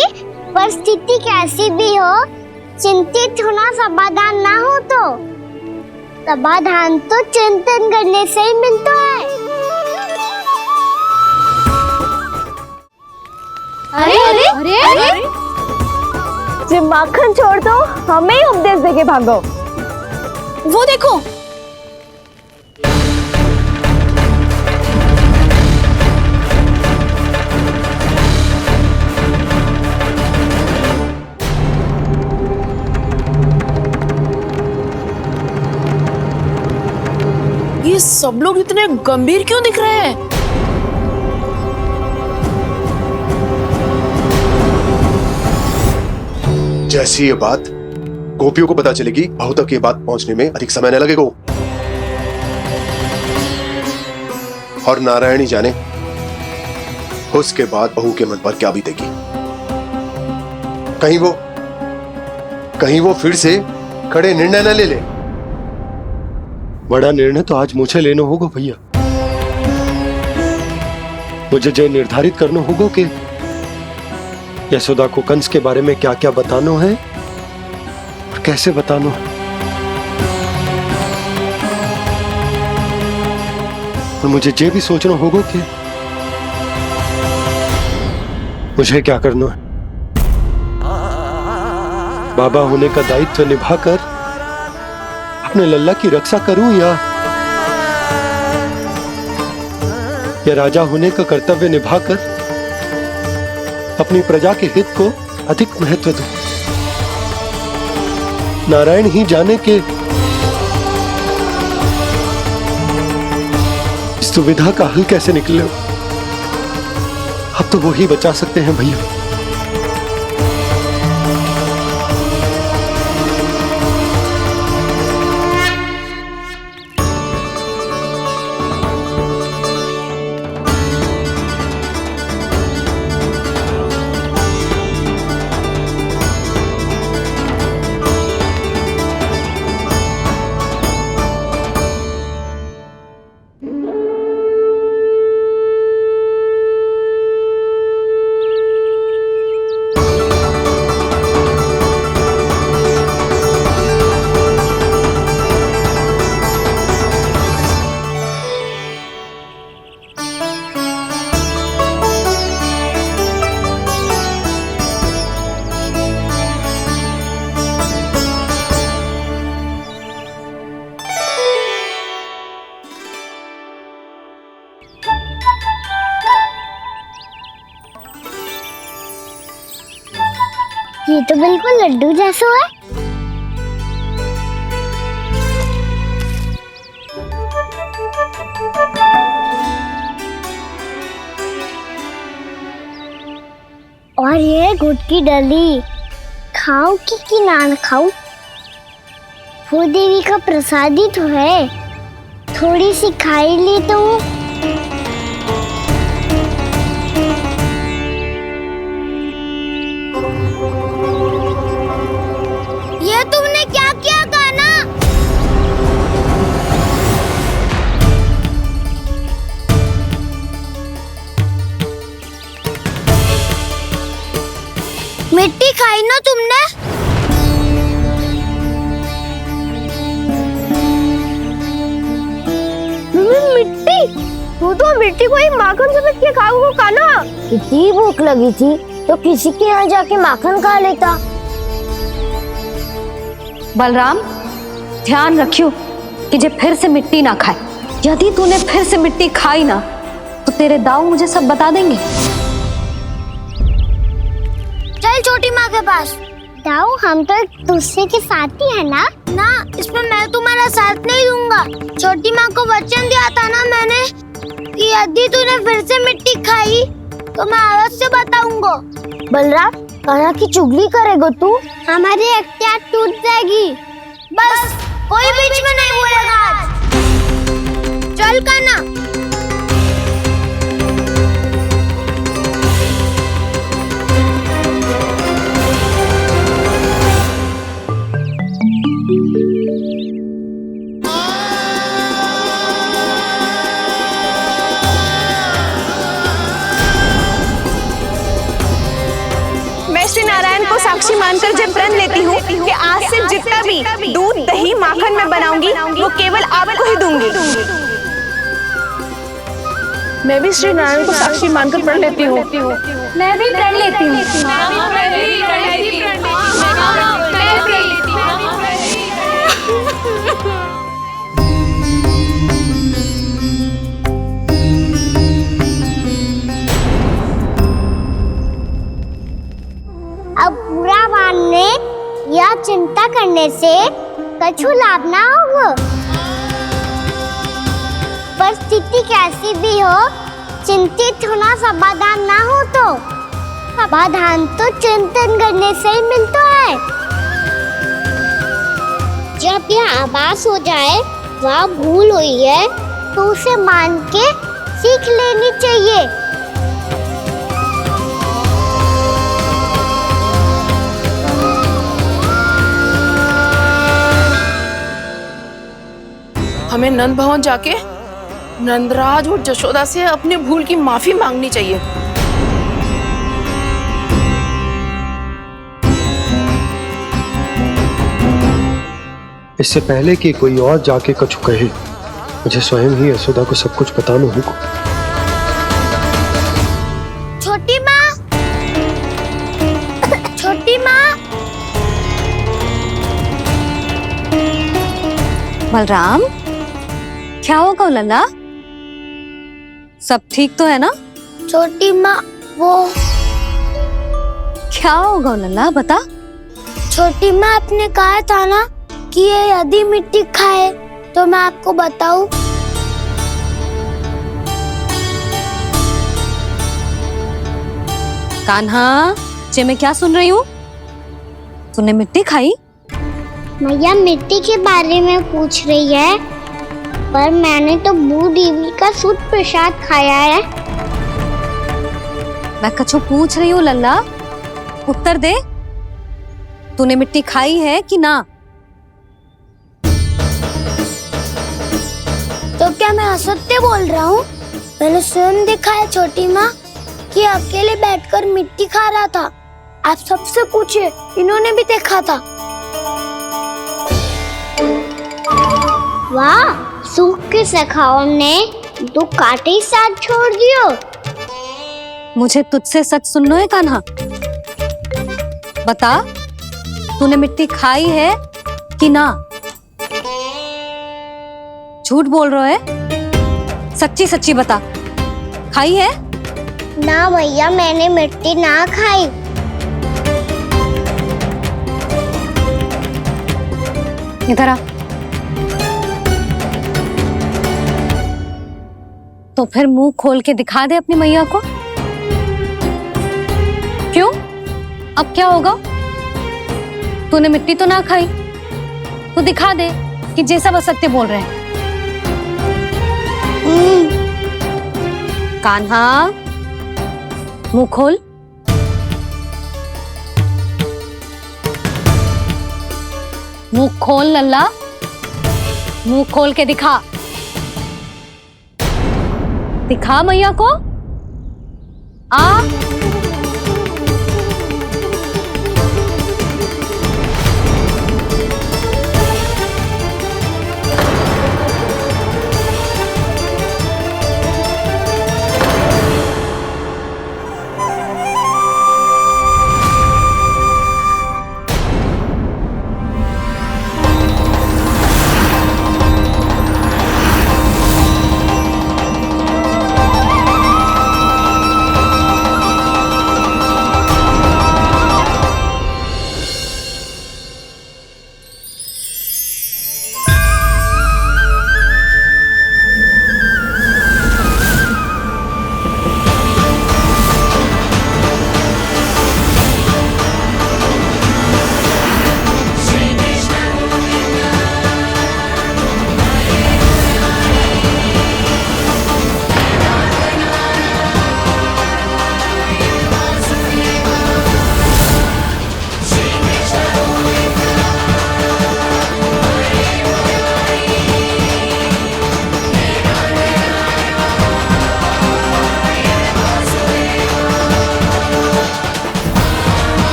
परिस्थिति कैसी भी हो, चिंतित होना समाधान ना हो तो समाधान तो चिंतन करने से ही मिलता है। अरे अरे अरे, अरे? जब माखन छोड़ दो हमें ही उपदेश देके भागो। वो देखो, ये सब लोग इतने गंभीर क्यों दिख रहे हैं? जैसी ये बात गोपियों को पता चलेगी, बहू तक ये बात पहुंचने में अधिक समय न लगेगा। और नारायण ही जाने उसके बाद बहू के मन पर क्या बीतेगी। कहीं वो फिर से खड़े निर्णय न ले ले। बड़ा निर्णय तो आज मुझे लेना होगा भैया। मुझे जो निर्धारित करना होगा कि यशोदा को कंस के बारे में क्या क्या बताना है और कैसे बताना है। और मुझे ये भी सोचना होगा कि मुझे क्या करना है। बाबा होने का दायित्व निभाकर अपने लल्ला की रक्षा करूं या राजा होने का कर्तव्य निभाकर अपनी प्रजा के हित को अधिक महत्व दूं। नारायण ही जाने के इस दुविधा का हल कैसे निकले। अब तो वो ही बचा सकते हैं भैया। ये तो बिल्कुल लड्डू जैसा है। और ये गुड़ की डली खाओ कि ना खाओ, वो देवी का प्रसाद ही तो है। थोड़ी सी खाई ली तो ये तुमने क्या किया कान्हा? मिट्टी खाई ना तुमने? मिट्टी? तू तो मिट्टी को ही माखन समझ के खाओगे कान्हा। इतनी भूख लगी थी तो किसी के यहाँ जाके माखन खा लेता। बलराम, ध्यान रखियो कि जे फिर से मिट्टी ना खाए। यदि तूने फिर से मिट्टी खाई ना तो तेरे दाऊ मुझे सब बता देंगे। चल छोटी माँ के पास। दाऊ, हम तो एक दूसरे के साथी है ना? ना, इसमें मैं तुम्हारा साथ नहीं दूंगा। छोटी माँ को वचन दिया था ना मैंने कि यदि तूने फिर से मिट्टी खाई तो मैं आवाज से बताऊंगा। बलराम, कान्हा की चुगली करेगा तू? हमारी अख्तियार टूट जाएगी। बस कोई बीच में नहीं बोलेगा आज। चल कान्हा। श्री नारायण को साक्षी मानकर जब प्रण लेती हूँ कि आज से जितना भी दूध दही माखन मैं बनाऊंगी वो केवल आपको ही दूंगी। मैं भी श्री नारायण को साक्षी मानकर प्रण लेती हूँ। मैं भी प्रण लेती हूँ। अब बुरा मानने या चिंता करने से कछु लाभ ना होगा। परिस्थिति कैसी भी हो, चिंतित होना समाधान ना हो तो समाधान तो चिंतन करने से ही मिलता है। जब यह आभास हो जाए वह भूल हुई है तो उसे मान के सीख लेनी चाहिए। हमें नंद भवन जाके नंदराज और जशोदा से अपनी भूल की माफी मांगनी चाहिए। इससे पहले कि कोई और जाके कछु कहे, मुझे स्वयं ही यशोदा को सब कुछ बताना होगा। छोटी माँ, छोटी माँ। बलराम, क्या होगा लल्ला? सब ठीक तो है ना? छोटी माँ, वो क्या होगा लल्ला, बता। छोटी माँ, आपने कहा था ना कि ये यदि मिट्टी खाए तो मैं आपको बताऊं। कान्हा, जे मैं क्या सुन रही हूँ? तूने मिट्टी खाई? मैया मिट्टी के बारे में पूछ रही है, पर मैंने तो भू देवी का शुद्ध प्रसाद खाया है। मैं कछु पूछ रही हूँ लल्ला, उत्तर दे। तूने मिट्टी खाई है कि ना? तो क्या मैं असत्य बोल रहा हूँ? मैंने स्वयं देखा है छोटी माँ कि अकेले बैठकर मिट्टी खा रहा था। आप सबसे पूछिए, इन्होंने भी देखा था। वाह, सूख के सखाओं ने दो कांटे ही साथ छोड़ दियो। मुझे तुझसे सच सुनना है कान्हा। बता, तूने मिट्टी खाई है कि ना? झूठ बोल रहा है, सच्ची सच्ची बता, खाई है? ना भैया, मैंने मिट्टी ना खाई। इधर आ। तो फिर मुंह खोल के दिखा दे अपनी मैया को। क्यों? अब क्या होगा? तूने मिट्टी तो ना खाई, तो दिखा दे कि जैसा असत्य बोल रहे हैं। कान्हा, मुंह खोल। मुंह खोल लल्ला, मुंह खोल के दिखा। दिखा मैया को। आ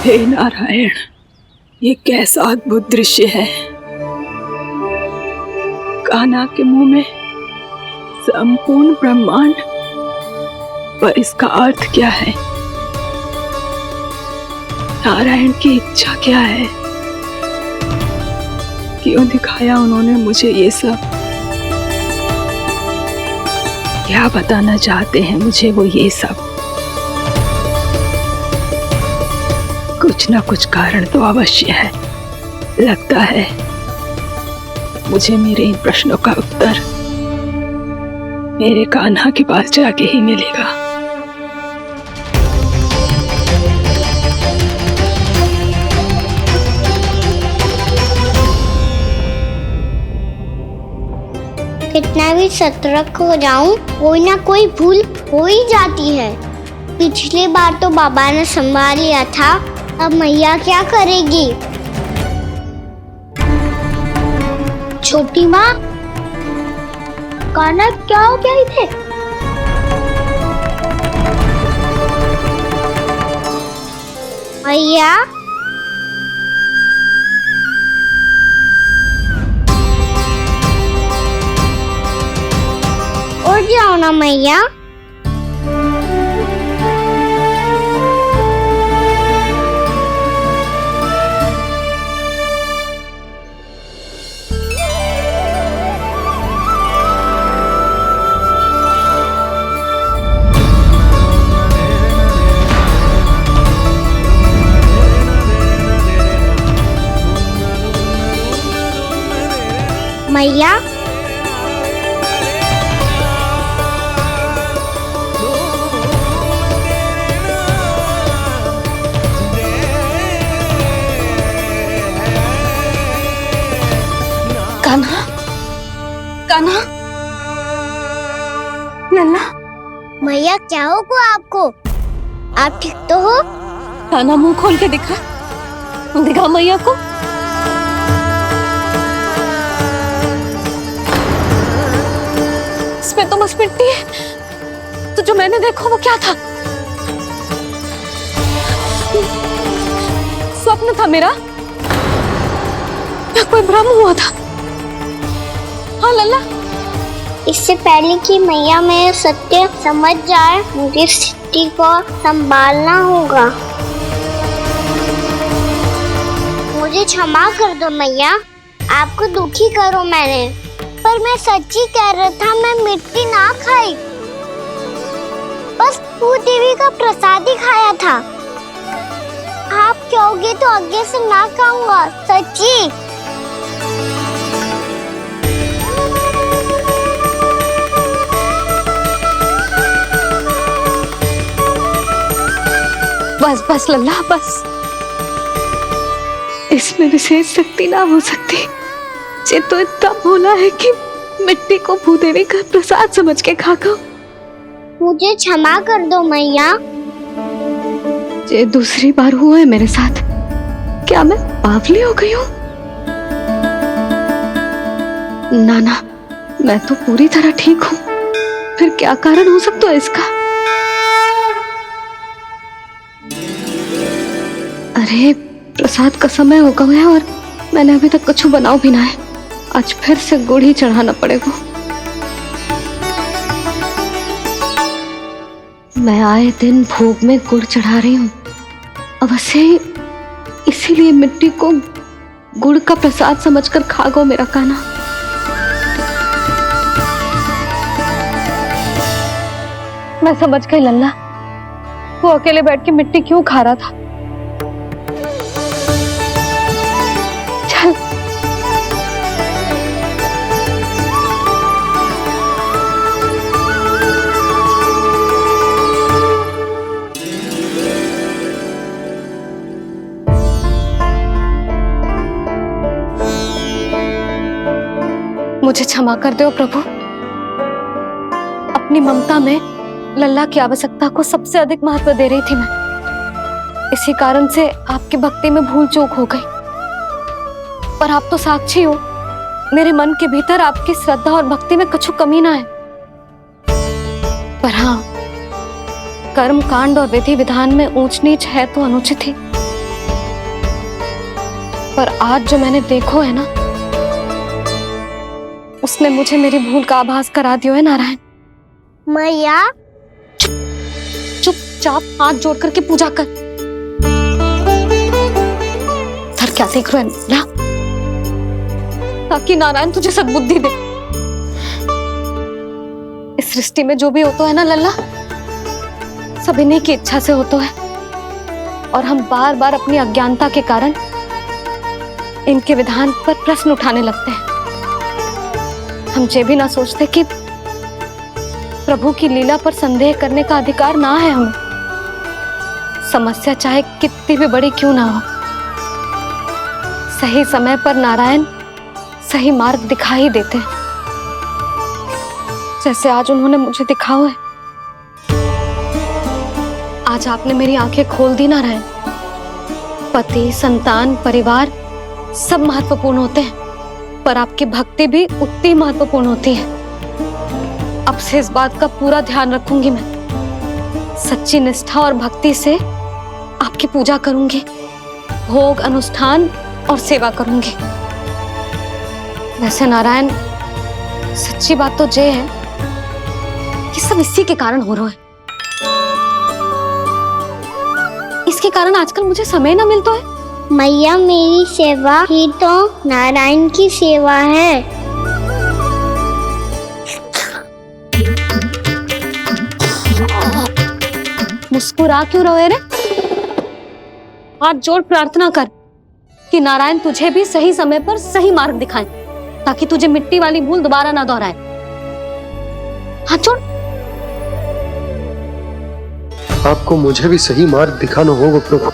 हे नारायण, ये कैसा अद्भुत दृश्य है। कान्हा के मुंह में संपूर्ण ब्रह्मांड, पर इसका अर्थ क्या है? नारायण की इच्छा क्या है? क्यों दिखाया उन्होंने मुझे ये सब? क्या बताना चाहते हैं मुझे वो ये सब? कुछ ना कुछ कारण तो अवश्य है। लगता है मुझे मेरे इन प्रश्नों का उत्तर मेरे कान्हा के पास जाके ही मिलेगा। कितना भी सतर्क हो जाऊं, कोई ना कोई भूल हो ही जाती है। पिछली बार तो बाबा ने संभाल लिया था, अब मैया क्या करेगी? छोटी माँ, कान्हा क्या हो गया इधर? मैया, उठ जाओ ना मैया। मैया, कान्हा, कान्हा, लल्ला, मैया क्या होगा आपको? आप ठीक तो हो? कान्हा मुंह खोल के दिखा, दिखा मैया को। इसमें तो बस मिट्टी है। तो जो मैंने देखा वो क्या था? स्वप्न था मेरा या कोई भ्रम हुआ था? हाँ लल्ला, इससे पहले कि मैया मेरे सत्य समझ जाए, मुझे स्थिति को संभालना होगा। मुझे क्षमा कर दो मैया, आपको दुखी करो मैंने, पर मैं सच्ची कह रहा था, मैं मिट्टी ना खाई, बस भूदेवी का प्रसाद ही खाया था। आप कहोगे तो आगे से ना खाऊंगा, सच्ची। बस बस लल्ला बस, इसमें विशेष शक्ति ना हो सकती। ये तो इतना भोला है कि मिट्टी को भूदेवी का प्रसाद समझ के खा गया। मुझे क्षमा कर दो मैया। ये दूसरी बार हुआ है मेरे साथ। क्या मैं बावली हो गई हूँ? ना ना, मैं तो पूरी तरह ठीक हूँ। फिर क्या कारण हो सकता है इसका? अरे प्रसाद का समय हो गया है और मैंने अभी तक कुछ बनाओ भी ना है। आज फिर से गुड़ ही चढ़ाना पड़ेगा। मैं आए दिन भोग में गुड़ चढ़ा रही हूँ, अवश्य इसीलिए मिट्टी को गुड़ का प्रसाद समझकर खा गो मेरा कान्हा। मैं समझ गई लल्ला, वो अकेले बैठ के मिट्टी क्यों खा रहा था। चल मुझे क्षमा कर दो प्रभु। अपनी ममता में लल्ला की आवश्यकता को सबसे अधिक महत्व दे रही थी मैं। इसी कारण से आपकी भक्ति में भूल चूक हो गई। पर आप तो साक्षी हो, मेरे मन के भीतर आपकी श्रद्धा और भक्ति में कुछ कमी ना है। पर हाँ, कर्म कांड और विधि विधान में ऊंच नीच है तो अनुचित ही। पर आज जो मैंने देखो है ना, उसने मुझे मेरी भूल का आभास करा दिया है नारायण। मैया चुपचाप हाथ जोड़ करके पूजा कर। सर क्या देख रहे हैं ना, ताकि नारायण तुझे सद्बुद्धि दे। इस सृष्टि में जो भी होता है ना लल्ला, सब इन्हीं की इच्छा से होता है। और हम बार बार अपनी अज्ञानता के कारण इनके विधान पर प्रश्न उठाने लगते हैं। हम ये भी ना सोचते कि प्रभु की लीला पर संदेह करने का अधिकार ना है हमें। समस्या चाहे कितनी भी बड़ी क्यों ना हो, सही समय पर नारायण सही मार्ग दिखा ही देते हैं, जैसे आज उन्होंने मुझे दिखाओ है। आज आपने मेरी आंखें खोल दी नारायण। पति, संतान, परिवार सब महत्वपूर्ण होते हैं, पर आपकी भक्ति भी उतनी महत्वपूर्ण होती है। अब से इस बात का पूरा ध्यान रखूंगी मैं। सच्ची निष्ठा और भक्ति से आपकी पूजा करूंगी, भोग, अनुष्ठान और सेवा करूंगी। वैसे नारायण, सच्ची बात तो ये है कि सब इसी के कारण हो रहा है। इसके कारण आजकल मुझे समय ना मिलता है। मैया, मेरी सेवा ही तो नारायण की सेवा है। मुस्कुरा क्यों रहे रे? हाथ जोड़ प्रार्थना कर कि नारायण तुझे भी सही समय पर सही मार्ग दिखाएं, ताकि तुझे मिट्टी वाली भूल दोबारा ना दोहराए। हाथ जोड़। आपको मुझे भी सही मार्ग दिखाना होगा प्रभु।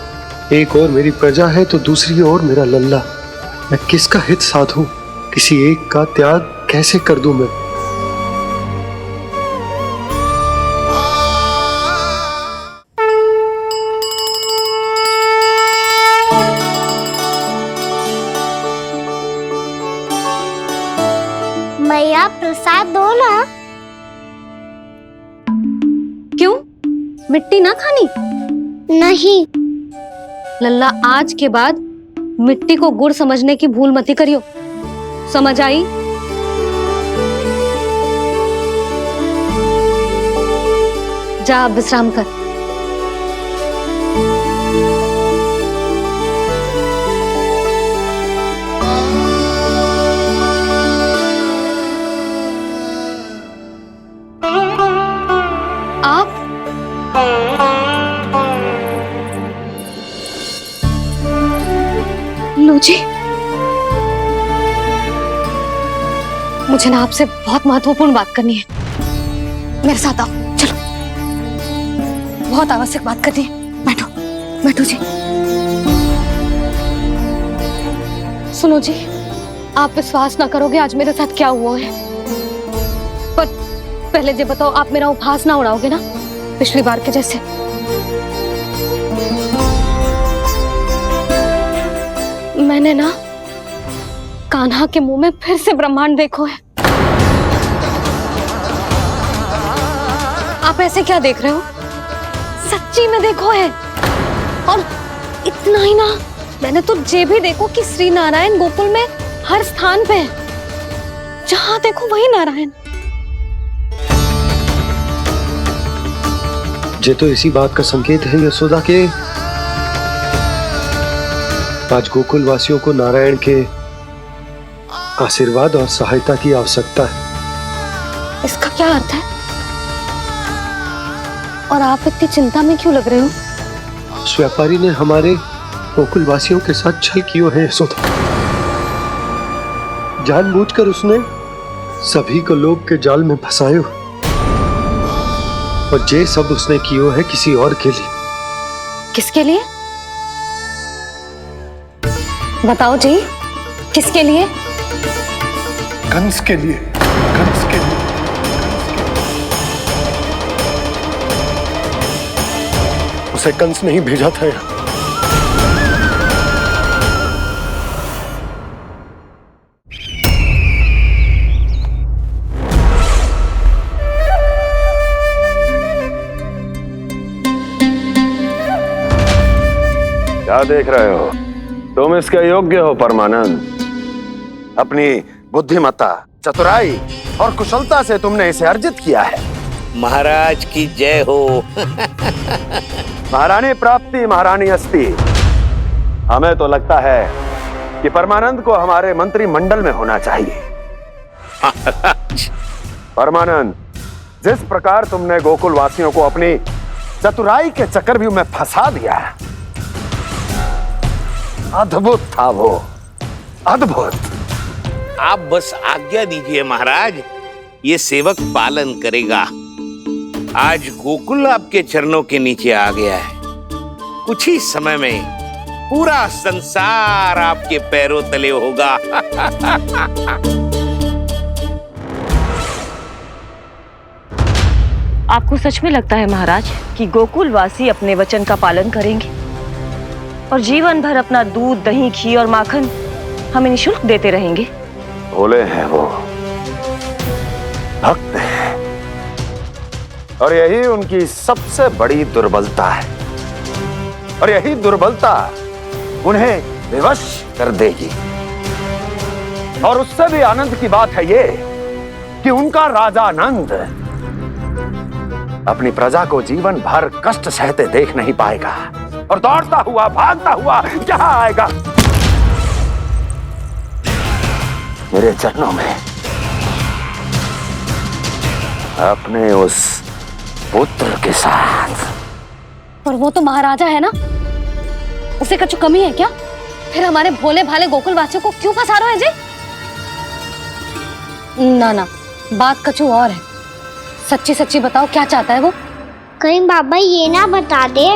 एक और मेरी प्रजा है तो दूसरी ओर मेरा लल्ला। मैं किसका हित साधूं? किसी एक का त्याग कैसे कर दूं मैं? मैया, प्रसाद दो ना। क्यों? मिट्टी ना खानी? नहीं, लल्ला, आज के बाद मिट्टी को गुड़ समझने की भूल मती करियो, समझ आई? जा अब विश्राम कर। आप लो जी, मुझे ना आपसे बहुत महत्वपूर्ण बात करनी है। मेरे साथ आओ, चलो। बहुत आवश्यक बात करनी है। बैठो, बैठो जी। सुनो जी, आप विश्वास ना करोगे आज मेरे साथ क्या हुआ है। पर पहले ये बताओ, आप मेरा उपहास ना उड़ाओगे ना, पिछली बार के जैसे? मैंने ना कान्हा के मुंह में फिर से ब्रह्मांड देखो है। आप ऐसे क्या देख रहे हो? सच्ची में देखो है। और इतना ही ना, मैंने तो ये भी देखो कि श्री नारायण गोकुल में हर स्थान पे है, जहां देखो वही नारायण। ये तो इसी बात का संकेत है यशोदा के आज गोकुल वासियों को नारायण के आशीर्वाद और सहायता की आवश्यकता है। इसका क्या अर्थ है? और आप इतनी चिंता में क्यों लग रहे हो? उस व्यापारी ने हमारे गोकुल वासियों के साथ छल किया है यशोदा। जानबूझकर उसने सभी को लोग के जाल में फंसायो, और ये सब उसने किया है किसी और के लिए। किसके लिए? बताओ जी, किसके लिए? कंस के लिए, कंस के लिए। उसे कंस नहीं भेजा था यहाँ। क्या देख रहे हो? तुम इसके योग्य हो परमानंद। अपनी बुद्धिमत्ता, चतुराई और कुशलता से तुमने इसे अर्जित किया है। महाराज की जय हो। महारानी प्राप्ति महारानी अस्ति। हमें तो लगता है कि परमानंद को हमारे मंत्रिमंडल में होना चाहिए। परमानंद, जिस प्रकार तुमने गोकुल वासियों को अपनी चतुराई के चक्रव्यूह में फंसा दिया, अद्भुत था वो, अद्भुत। आप बस आज्ञा दीजिए महाराज, ये सेवक पालन करेगा। आज गोकुल आपके चरणों के नीचे आ गया है। कुछ ही समय में पूरा संसार आपके पैरों तले होगा। आपको सच में लगता है महाराज कि गोकुल वासी अपने वचन का पालन करेंगे और जीवन भर अपना दूध, दही, घी और माखन हमें निःशुल्क देते रहेंगे? भोले हैं वो, भक्त हैं, और यही उनकी सबसे बड़ी दुर्बलता है। और यही दुर्बलता उन्हें विवश कर देगी। और उससे भी आनंद की बात है ये कि उनका राजा नंद अपनी प्रजा को जीवन भर कष्ट सहते देख नहीं पाएगा और दौड़ता हुआ, भागता हुआ यहाँ आएगा मेरे चरणों में, अपने उस पुत्र के साथ। पर वो तो महाराजा है ना, उसे कुछ कमी है क्या? फिर हमारे भोले भाले गोकुल वासियों को क्यों फंसा रहे हैं जी? ना ना, बात कछु और है। सच्ची सच्ची बताओ, क्या चाहता है वो? कहीं बाबा ये ना बता दे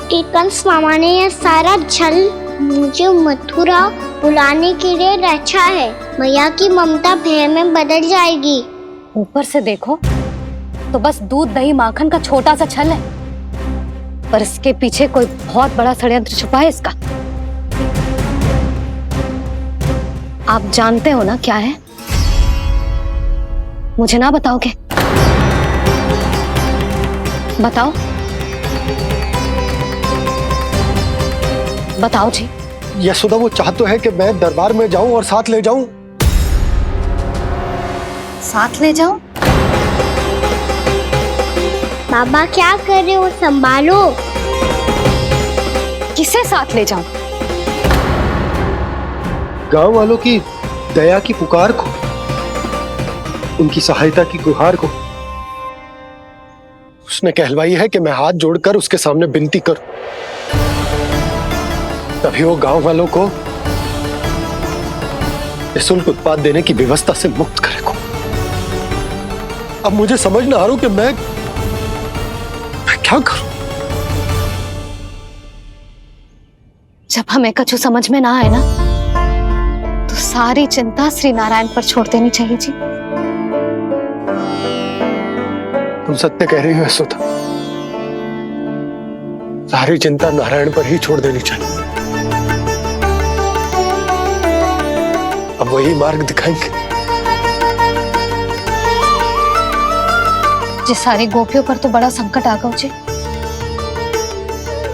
कि कंस मामा ने यह सारा छल मुझे मथुरा बुलाने के लिए रचा है। मैया की ममता भय में बदल जाएगी। ऊपर से देखो तो बस दूध, दही, माखन का छोटा सा छल है, पर इसके पीछे कोई बहुत बड़ा षड्यंत्र छुपा है इसका। आप जानते हो ना क्या है? मुझे ना बताओगे? बताओ। बताओ जी। यशोदा वो चाह तो है कि मैं दरबार में जाऊं और साथ ले जाऊं। साथ ले जाऊं? बाबा क्या कर रहे हो, संभालो। किसे साथ ले जाऊं? गांव वालों की दया की पुकार को, उनकी सहायता की गुहार को। उसने कहलवाई है कि मैं हाथ जोड़कर उसके सामने विनती करूं, तभी वो गांव वालों को निःशुल्क उत्पाद देने की व्यवस्था से मुक्त करेगा। अब मुझे समझ ना आ रहा कि मैं क्या करूं। जब हमें कछु समझ में ना आए ना, तो सारी चिंता श्री नारायण पर छोड़ देनी चाहिए जी। तुम सत्य कह रही हो यशोदा, सारी चिंता नारायण पर ही छोड़ देनी चाहिए। अब वही मार्ग दिखाएंगे। जी सारी गोपियों पर तो बड़ा संकट आ गया जी।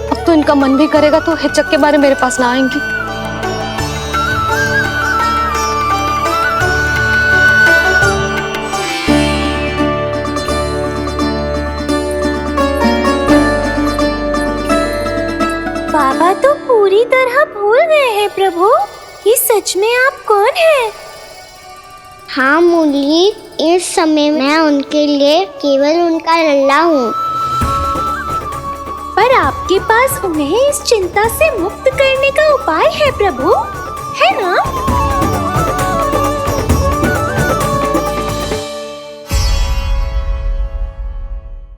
अब तो इनका मन भी करेगा तो हिचक के बारे मेरे पास ना आएंगी। बाबा तो पूरी तरह भूल गए हैं प्रभु, ये सच में आप कौन हैं? हाँ मुरली, इस समय मैं उनके लिए केवल उनका लल्ला हूँ। पर आपके पास उन्हें इस चिंता से मुक्त करने का उपाय है प्रभु, है ना?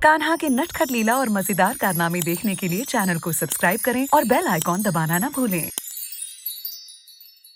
कान्हा के नटखट लीला और मजेदार कारनामे देखने के लिए चैनल को सब्सक्राइब करें और बेल आइकॉन दबाना ना भूलें।